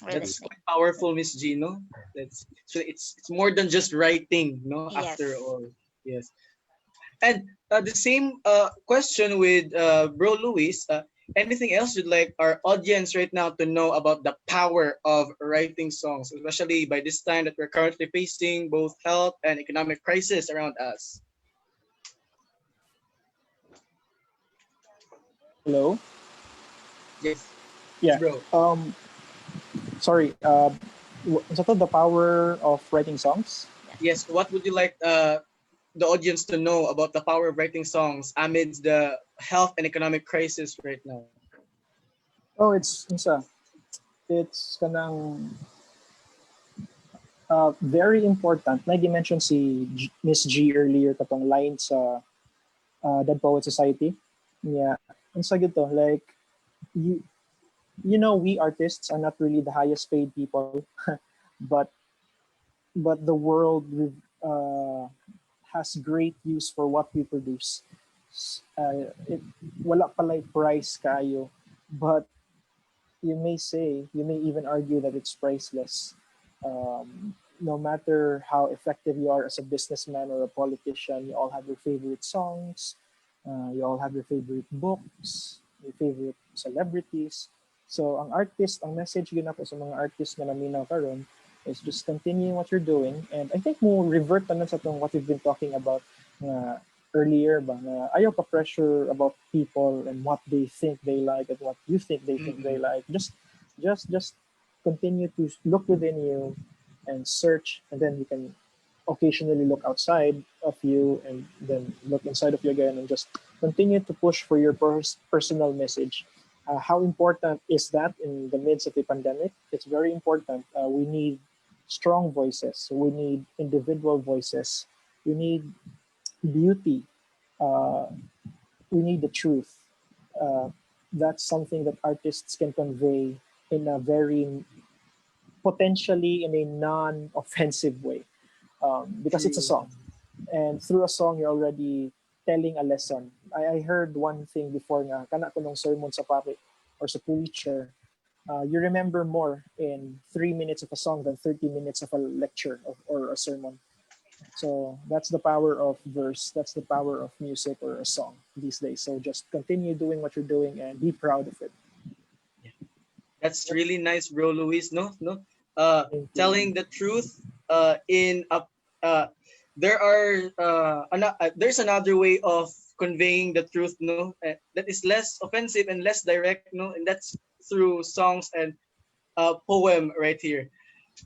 who are That's listening. quite powerful, Miss G, no? That's so it's more than just writing, no? After Yes. all, yes. And the same question with Bro Luis. Anything else you'd like our audience right now to know about the power of writing songs, especially by this time that we're currently facing both health and economic crisis around us? Hello. Yes, yes, Yeah. bro. Sorry. Sa to, the power of writing songs. Yes, what would you like the audience to know about the power of writing songs amidst the health and economic crisis right now? Oh, it's kanang very important. Like you mentioned Miss G earlier, katong line sa Dead Poet Society. Yeah. And so gito, like, you we artists are not really the highest paid people, but the world uh, has great use for what we produce. Wala pala'y price kayo, but you may even argue that it's priceless. No matter how effective you are as a businessman or a politician, you all have your favorite songs, you all have your favorite books, your favorite celebrities. So ang message yun ako sa mga artists na naminaw karon is just continue what you're doing. And I think mo revert na sa tong what we've been talking about earlier ba na ayaw ka pressure about people and what they think they like and what you think they think they Mm-mm. like. Just continue to look within you and search, and then you can occasionally look outside of you and then look inside of you again, and just continue to push for your personal message. How important is that in the midst of a pandemic? It's very important. We need strong voices. We need individual voices. We need beauty. Uh, we need the truth. Uh, that's something that artists can convey in a very potentially in a non-offensive way, because it's a True. song, and through a song you're already telling a lesson. I heard one thing before nga kana ko nung sermon sa pari or sa preacher. You remember more in 3 minutes of a song than 30 minutes of a lecture or a sermon. So that's the power of verse. That's the power of music or a song these days. So just continue doing what you're doing and be proud of it. That's really nice, bro, Luis. No, no. Thank you. Telling the truth in a uh there's another way of conveying the truth, no, that is less offensive and less direct, no, and that's through songs and poem right here.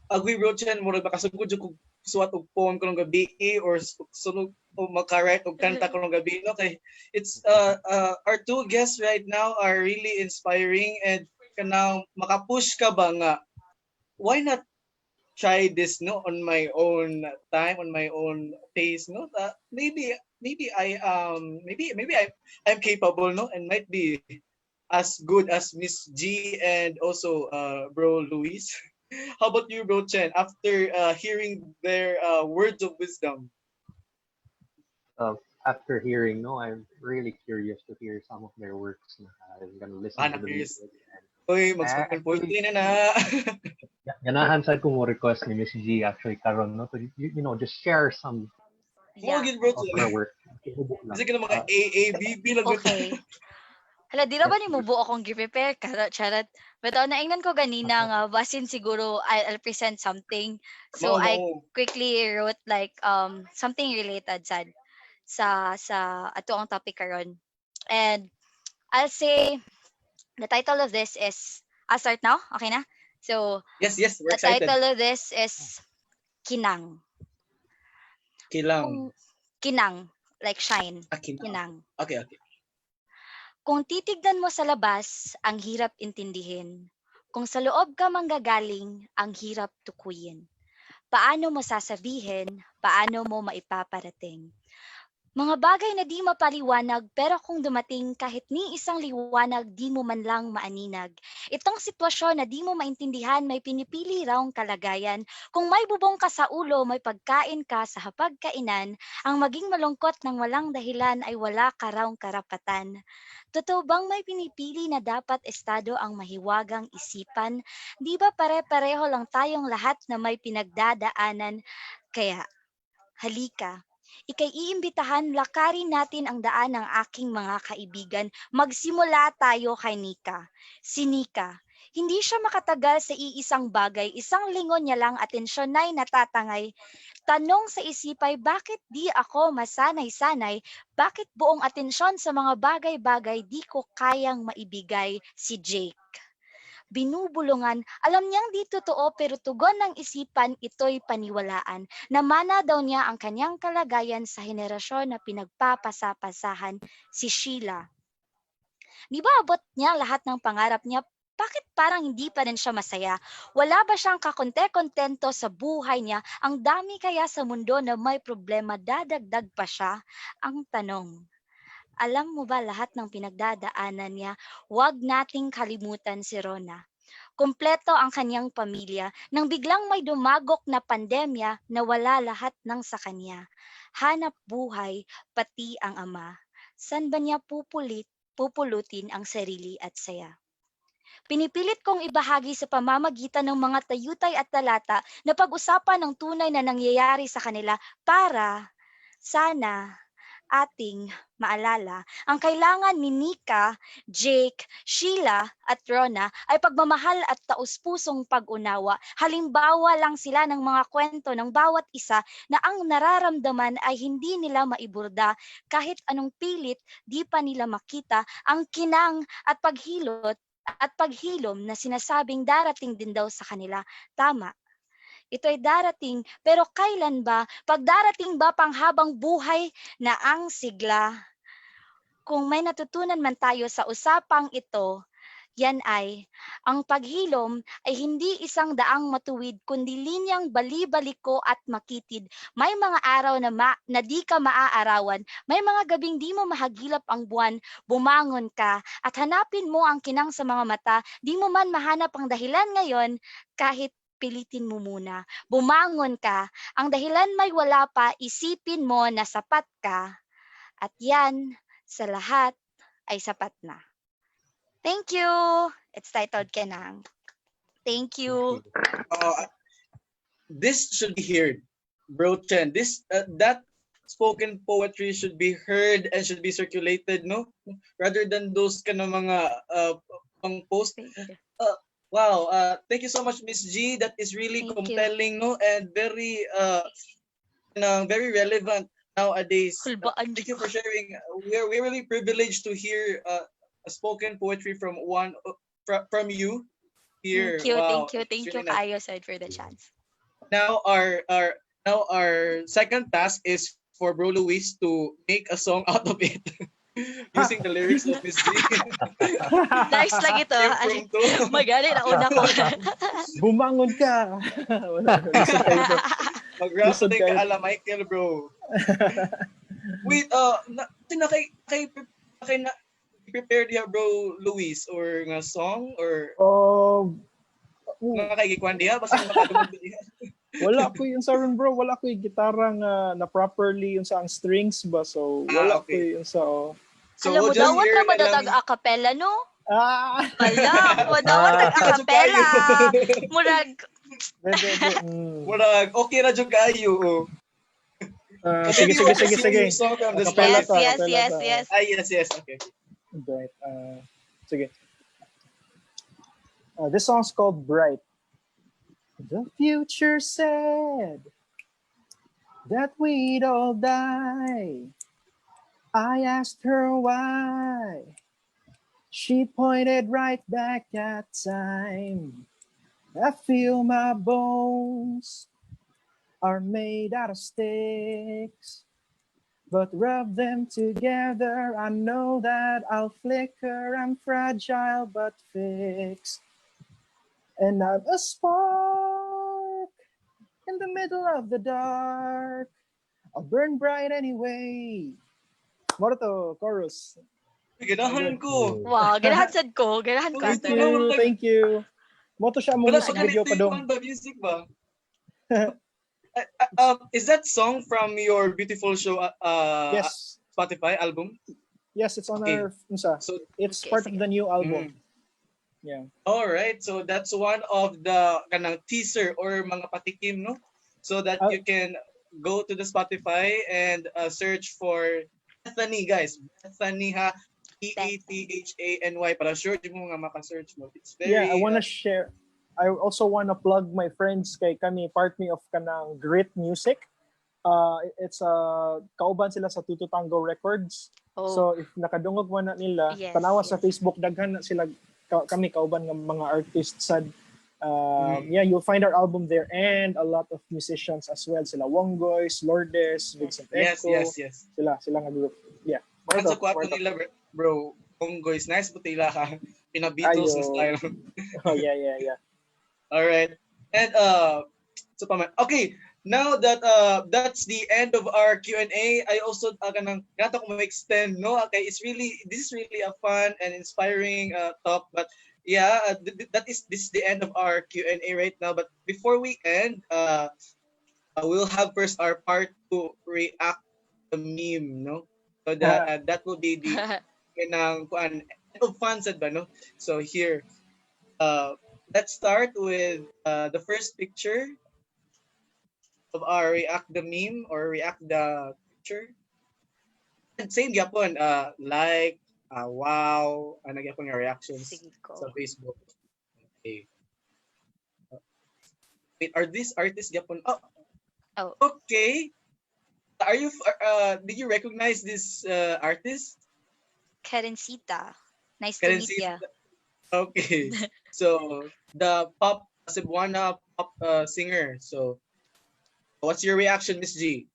Agree, bro Chen, murag makasugod jud kog suwat og poem karong gabi or sunog o maka-write og kanta karong gabi, no, kay it's our two guests right now are really inspiring and kanang makapush ka ba nga why not try this, no, on my own time, on my own pace, no. I'm capable, no, and might be as good as Miss G and also bro Luis. How about you, bro Chen, after hearing their words of wisdom? After hearing, no, I'm really curious to hear some of their works. I'm gonna listen to the Curious. music. Uy, And mag-spoken actually, poetry na na. ganahan sad ko mo request ni Miss G actually karon, no, to just share some Mo Yeah. gid, bro of Chen. her work. Ibubo lang. Kasi ka mga AABB lang gud. Okay. Hala, di na ba ni mo buo akong gi-prepare? Charot. But naingnan ko ganina nga, basin siguro I'll present something. So Mao I mao. quickly wrote like something related sad sa ato ang topic karon. And I'll say the title of this is, I'll start now, okay na? So Yes, we're the excited. title of this is Kinang. Kilang. Kinang, like shine. Akin. Kinang. Okay. Kung titignan mo sa labas, ang hirap intindihin. Kung sa loob ka manggagaling, ang hirap tukuyin. Paano mo sasabihin, paano mo maipaparating? Mga bagay na di mapaliwanag pero kung dumating kahit ni isang liwanag di mo man lang maaninag. Itong sitwasyon na di mo maintindihan may pinipili raong kalagayan. Kung may bubong ka sa ulo, may pagkain ka sa hapagkainan, ang maging malungkot ng walang dahilan ay wala ka raong karapatan. Totoo bang may pinipili na dapat estado ang mahiwagang isipan? Di ba pare-pareho lang tayong lahat na may pinagdadaanan? Kaya, halika. Ika'y iimbitahan, lakarin natin ang daan ng aking mga kaibigan. Magsimula tayo kay Nika. Si Nika, hindi siya makatagal sa iisang bagay. Isang lingon niya lang atensyon ay natatangay. Tanong sa isipay, bakit di ako masanay-sanay? Bakit buong atensyon sa mga bagay-bagay di ko kayang maibigay? Si Jake. Binubulungan, alam niyang di totoo pero tugon ng isipan ito'y paniwalaan. Namana daw niya ang kanyang kalagayan sa henerasyon na pinagpapasapasahan, si Sheila. Di ba abot niya lahat ng pangarap niya? Bakit parang hindi pa rin siya masaya? Wala ba siyang kakonte-kontento sa buhay niya? Ang dami kaya sa mundo na may problema, dadagdag pa siya? Ang tanong, alam mo ba lahat ng pinagdadaanan niya? Huwag nating kalimutan si Rona. Kumpleto ang kanyang pamilya. Nang biglang may dumagok na pandemya, nawala lahat ng sa kanya. Hanap buhay, pati ang ama. San ba niya pupulutin ang sarili at saya? Pinipilit kong ibahagi sa pamamagitan ng mga tayutay at talata na pag-usapan ng tunay na nangyayari sa kanila para sana ating maalala, ang kailangan ni Nika, Jake, Sheila at Rona ay pagmamahal at taus-pusong pag-unawa. Halimbawa lang sila ng mga kwento ng bawat isa na ang nararamdaman ay hindi nila maiburda kahit anong pilit di pa nila makita ang kinang at paghilom na sinasabing darating din daw sa kanila. Tama. Ito ay darating, pero kailan ba? Pag darating ba panghabang buhay na ang sigla? Kung may natutunan man tayo sa usapang ito, yan ay, ang paghilom ay hindi isang daang matuwid, kundi linyang bali-baliko at makitid. May mga araw na di ka maaarawan, may mga gabing di mo mahagilap ang buwan, bumangon ka at hanapin mo ang kinang sa mga mata, di mo man mahanap ang dahilan ngayon kahit pilitin mo muna. Bumangon ka. Ang dahilan may wala pa, isipin mo na sapat ka. At yan, sa lahat, ay sapat na. Thank you. It's titled Kenang. Thank you. This should be heard, bro Chen. That spoken poetry should be heard and should be circulated, no? Rather than those kind of mga pang post. Wow, thank you so much, Miss G. That is really Thank compelling, no, and very very relevant nowadays. Hulbaan Thank you jud for ko. sharing. We're really privileged to hear a spoken poetry from from you here. Wow, it's Thank you really nice. kaayo sad for the chance. Now our second task is for Bro Luis to make a song out of it using the lyrics of Miss G. Nice lang ito. Ay, Impromptu. magani na una ko. Bumangon ka. Lisod kayo, bro. Mag-rap Lisod tayo ka kayo. ala Michael, bro. Wait, na prepare diha bro Luis or nga song or Oh, nga kay gikuan diha basta makadungog diha. wala ko yung sa ron, bro. Wala ko yung gitara nga na properly yung sa ang strings ba. So, wala ko Okay. yung sa... So Alam mo, we'll just dawat hear na na madatag lang. acapella, no? Ah! Wala, dawat tag acapella. Murag, Murag okay ra jud kayo. Oh. Sige, Maybe sige, we'll sige, just sige. sing your song from the Acapella yes, to, yes, acapella yes, to. yes. Yes, okay. Bright. Sige. This song's called Bright. The future said that we'd all die. I asked her why. She pointed right back at time. I feel my bones are made out of sticks. But rub them together, I know that I'll flicker. I'm fragile but fixed. And I'm a spark in the middle of the dark. I'll burn bright anyway. Mo to, chorus. Ganahan ko. Wow, ganahan sad ko. Ganahan ko. Thank Thank Ato. you, thank you. Mo to siya mo Wala music pa video pa dong. ba music ba? Is that song from your beautiful show Yes. Spotify album? Yes, it's on Okay. our unsa. So It's Okay, part sige. of the new album. Yeah. all right, so that's one of the kanang teaser or mga patikim, no? So that you can go to the Spotify and search for Bethany, guys. Bethany ha. Bethany para sure di mo nga maka-search mo. It's very Yeah, I wanna share. I also wanna plug my friends kay kami part me of kanang Grit Music. It's kauban sila sa Tutu Tango Records. Oh, So if nakadungog man na nila, Yes, tanawa sa yes. Facebook daghan na sila kami kauban ng mga artists sad. Yeah, you'll find our album there and a lot of musicians as well. Sila Wonggoys, Lourdes, Vincent yes, Echo. yes. Sila nga group. Yeah. Ang sa Part of- kwarto part of- nila, bro, Congo is nice but ila ka. Pina-Beatles na Ayo. style. Oh yeah. All right. And so okay, now that that's the end of our Q&A, I also kanang nato ko ma-extend, no? Okay, this is really a fun and inspiring talk, but yeah, this is the end of our Q&A right now, but before we end, we'll have first our part to react the meme, no? So that will be the kanang kuan end of fun sad ba, no? So here let's start with the first picture of our react the meme or react the picture. And same gyapon, like, wow, ano gyapon nga reactions sige ko. sa Facebook. Okay. Wait, are these artists gyapon? Oh, Oh, okay. Are you did you recognize this artist? Karencita. Nice to meet Karencita. ya. Okay. So the pop Cebuana pop singer. So what's your reaction, Miss G?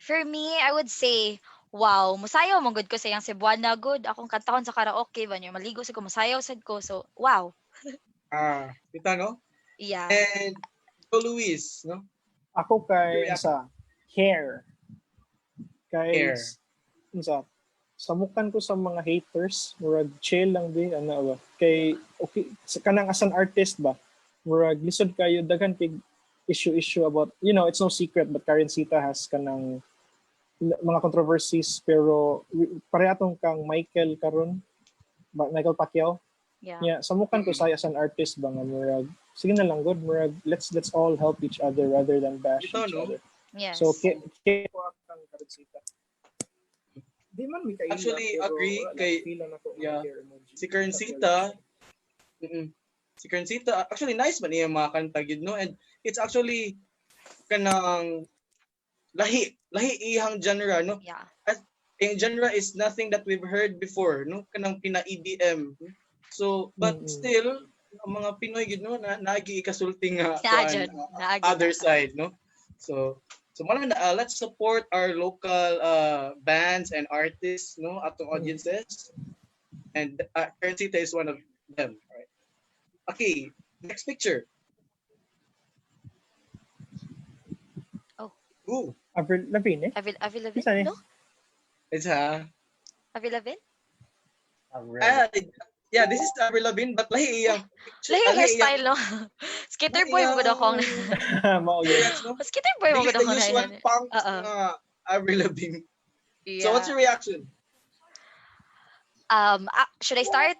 For me, I would say, wow, musayaw mong good ko sa yung Cebuana good. Akong kantahon sa karaoke, banyo maligo sa ko, musayaw sad ko. So, wow. Kita no? Yeah. And so Luis, no? Ako kay React. sa hair. Kay Hair. sa samukan ko sa mga haters, murag chill lang din ana ba. Kay okay sa kanang as an artist ba, murag lisod kayo daghan pig issue about, it's no secret but Karencita has kanang mga controversies pero parehatong kang Michael karon, Michael Pacquiao. Yeah. Yeah, samukan ko sa as an artist ba nga murag sige na lang good, murag let's all help each other rather than bash Ito, each no? other. Yes. So kay kang Karencita. Di man mi kaila, Actually, pero agree wala, kay- feel lang ako yeah. mga hair emoji. Si Karencita, si Karencita, actually nice man niya mga kanta gyud, no? And it's actually kanang lahi iyang genre, no? Yeah. At yung genre is nothing that we've heard before, no? Kanang pina-EDM. So, but still, ang mga Pinoy gid no na nagi ikasulti nga kuan Naagi other na. side, no? So let's support our local bands and artists, no, atong audiences. And Cartita is one of them, right? Okay, next picture. Oh. Ooh, Avril Lavigne. Avril Lavigne? Isa ni. No? it's Avril Lavigne? yeah, this is Avril Lavigne, but lahi iyang picture, Lahi hairstyle, no? Skater boy mo gud akong. Mao yun. lyrics, no? Skater boy mo Dili gud the akong. usual punk Oo. Avril Lavigne. Yeah. So what's your reaction? Should I start?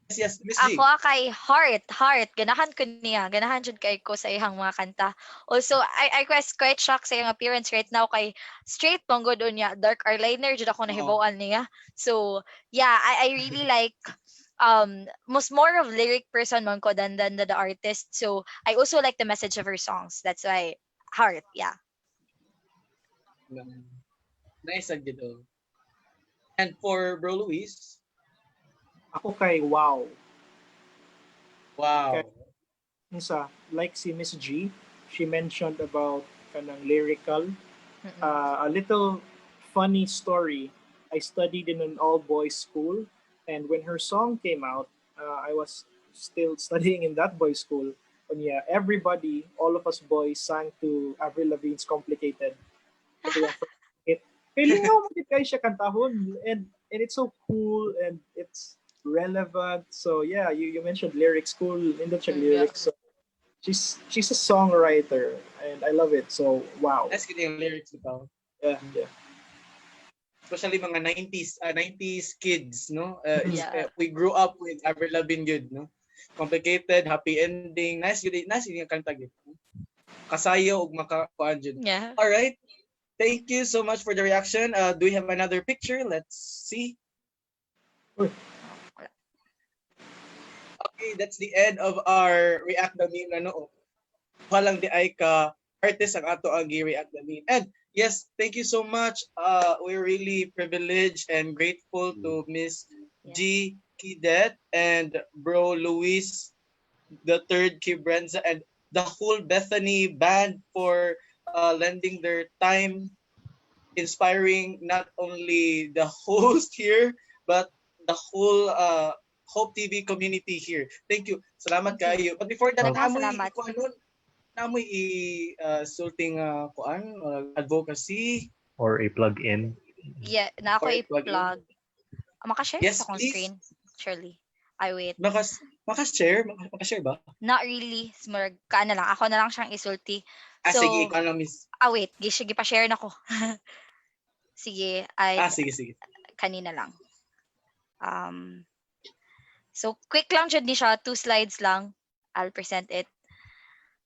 Yes, Miss G. Ako kay Heart. Ganahan ko niya. Ganahan jud kay ko sa ihang mga kanta. Also, I was quite shocked sa iyang appearance right now kay straight mong good niya. Dark eyeliner jud ako nahibawan niya. So, yeah, I really like most more of lyric person man ko than the artist. So, I also like the message of her songs. That's why Heart, yeah. Nice agad oh. And for Bro Luis, Ako kay Wow. wow. Okay. Isa, like si Miss G, she mentioned about kanang lyrical. A little funny story. I studied in an all-boys school, and when her song came out, I was still studying in that boys' school. And yeah, everybody, all of us boys, sang to Avril Lavigne's "Complicated." Ito yung first hit. Feeling mo kayo siya kantahon, and it's so cool and it's relevant. So yeah, you mentioned lyrics, cool, hindi siya lyrics. So she's a songwriter, and I love it. So wow. Let's get yung lyrics ito. Yeah. Especially mga 90s kids, no? Yeah. We grew up with Avril Lavigne good, no? Complicated, happy ending. Nice yung kanta gid. Kasayo ug makakuan jud. Yeah. All right. Thank you so much for the reaction. Do we have another picture? Let's see. Okay, that's the end of our react namin ano. Walang di ay ka artist ang ato ang react namin. And yes, thank you so much. We're really privileged and grateful to Miss G Quidet and Bro Luis, the third Kibrenza, and the whole Bethany band for lending their time, inspiring not only the host here, but the whole HopeTV community here. Thank you. Salamat kayo. But before that, Salamat. namoy sulting advocacy Or a plug-in. Yeah, na ako Or plug-in. i-plug. Makashare Yes, sa akong please. screen. Surely. I wait. Makashare ba? Not really. Smurg. Kaan na lang. Ako na lang siyang isulti. So, Sige, economist. wait. Sige, pa-share na ko. Sige. Sige. Kanina lang. So, quick lang jud ni siya. 2 slides lang. I'll present it.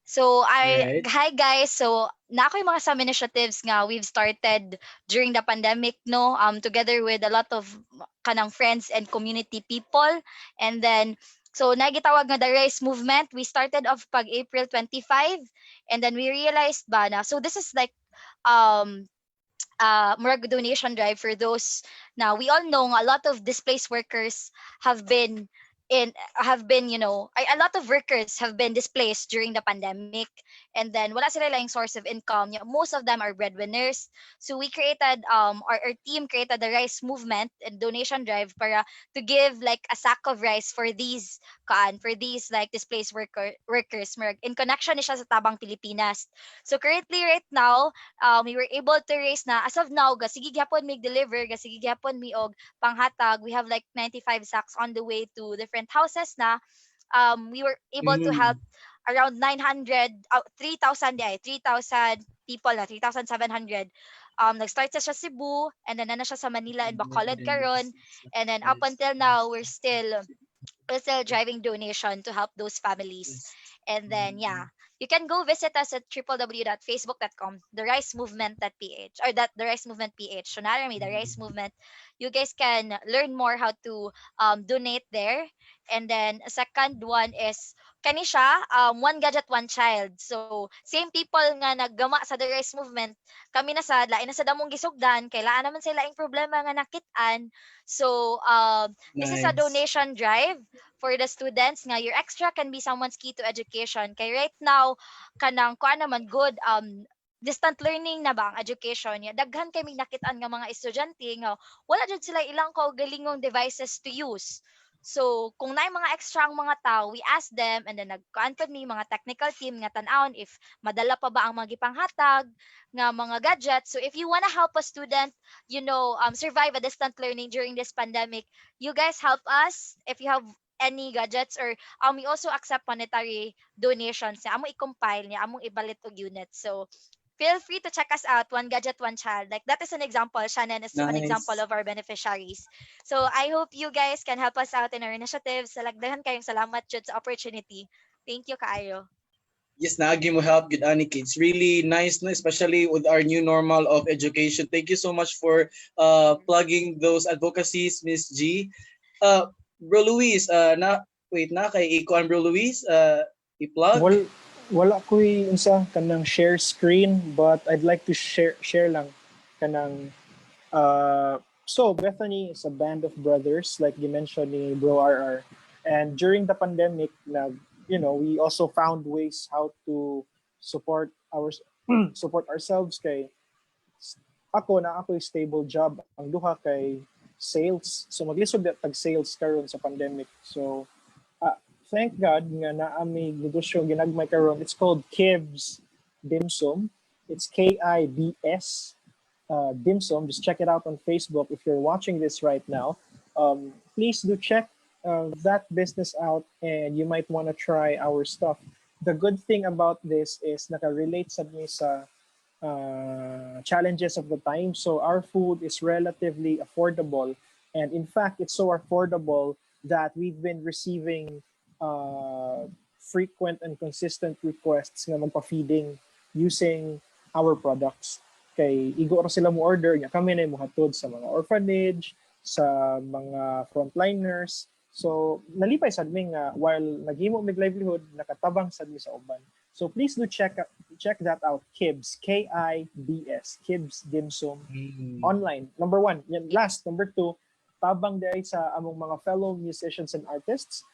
So, Right. hi guys. So, na ako yung mga some initiatives nga we've started during the pandemic, no? Together with a lot of kanang friends and community people. And then, so nagitawag nga the Rise Movement. We started off pag April 25. And then we realized ba na, so this is like, murag donation drive for those. Now, we all know a lot of displaced workers have been, you know, a lot of workers have been displaced during the pandemic, and then wala sila lang source of income. Most of them are breadwinners. So we created our team created the Rice Movement and donation drive para to give like a sack of rice for these like displaced workers in connection ni siya sa Tabang Pilipinas. So currently right now, we were able to raise na as of now gasige gyapon mig deliver, gasige gyapon mi og panghatag. We have like 95 sacks on the way to different houses na. We were able to help around 3,000 people na 3,700. Nag-start siya sa Cebu, and then na siya sa Manila and Bacolod karon, and then up until now we're still driving donation to help those families. And then you can go visit us at www.facebook.com thericemovement.ph or the Rice Movement PH. So narami the Rice Movement. You guys can learn more how to donate there. And then a second one is kani siya, one gadget, one child. So, same people nga naggama sa The Rise Movement, kami na sad, lain na sa damong gisugdan, kailangan naman sila laing problema nga nakit-an. So, this is a Nice. donation drive for the students nga your extra can be someone's key to education. Kay right now, kanang kuan naman good, distant learning na ba ang education niya, daghan kay mig nakit-an nga mga estudyante nga wala jud sila ilang kaugalingong devices to use. So, kung naay mga extra ang mga tao, we ask them and then nagkuan pod mi mga technical team nga tan-awon if madala pa ba ang mga gipanghatag nga mga gadgets. So, if you wanna help a student, survive a distant learning during this pandemic, you guys help us if you have any gadgets, or we also accept monetary donations. Amo i-compile niya, among ibalit og unit. So, feel free to check us out, One Gadget, One Child. Like, that is an example. Shannon is an example Nice. of our beneficiaries. So, I hope you guys can help us out in our initiatives. Salagdahan kayong salamat jud sa opportunity. Thank you, kaayo. Yes, naagi mo help good ani kids. Really nice, no? Especially with our new normal of education. Thank you so much for plugging those advocacies, Miss G. Bro Luis, na kay iko ang Bro Luis, i-plug. Wala ko'y unsa kanang share screen, but I'd like to share lang kanang so Bethany is a band of brothers like you mentioned ni Bro RR, and during the pandemic we also found ways how to support support ourselves. Kay ako stable job, ang duha kay sales, so maglisod tag sales karon sa pandemic. So thank God nga naami negosyo ginagmay karon. It's called Kibs Dimsum. It's KIBS Dimsum. Just check it out on Facebook if you're watching this right now. Please do check that business out, and you might want to try our stuff. The good thing about this is naka-relate sa challenges of the time. So our food is relatively affordable, and in fact, it's so affordable that we've been receiving frequent and consistent requests nga magpa-feeding using our products. Kay igo ra sila mo order nya kami na mohatod sa mga orphanage, sa mga frontliners. So nalipay sad mi nga while naghimo mig livelihood, nakatabang sad mi sa uban. So please do check that out. Kibs, KIBS, Kibs Dimsum online. Number 1. Yan last. Number 2, tabang dahil sa among mga fellow musicians and artists.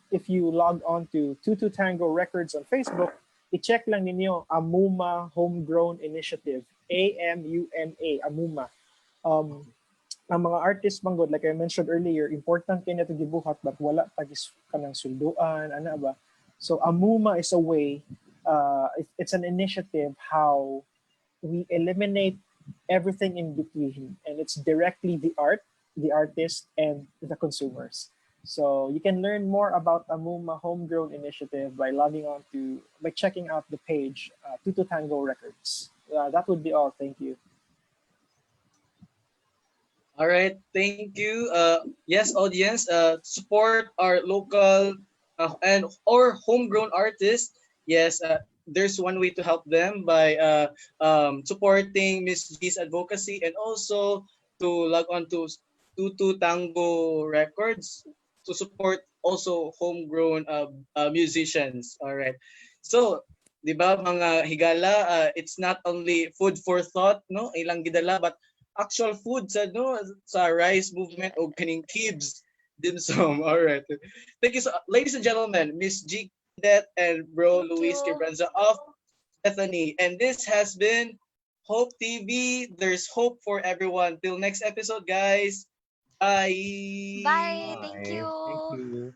If you log on to 22 Tango Records on Facebook, i-check lang ninyo Amuma Homegrown Initiative. AMUMA, Amuma. Ang mga artists manggod, like I mentioned earlier, important kayo na ito gibuhat, but wala tagis kanang sulduan, ana ba? So Amuma is a way, it's an initiative how we eliminate everything in between, and it's directly the artist, and the consumers. So you can learn more about Amuma Homegrown Initiative by checking out the page, 22 Tango Records. That would be all. Thank you. All right, thank you. Yes, audience, support our local and or homegrown artists. Yes, there's one way to help them by supporting Miss G's advocacy, and also to log on to Tutu Tango Records to support also homegrown musicians. All right. So, di ba mga higala, it's not only food for thought, no? Ilang gidala, but actual food sa rice movement o kaning Kibs Dimsum. All right. Thank you, ladies and gentlemen, Miss G Quidet and Bro Thank Luis you. Quebranza of Bethany. And this has been Hope TV. There's hope for everyone. Till next episode, guys. Bye. Bye. Thank Bye. you. Thank you.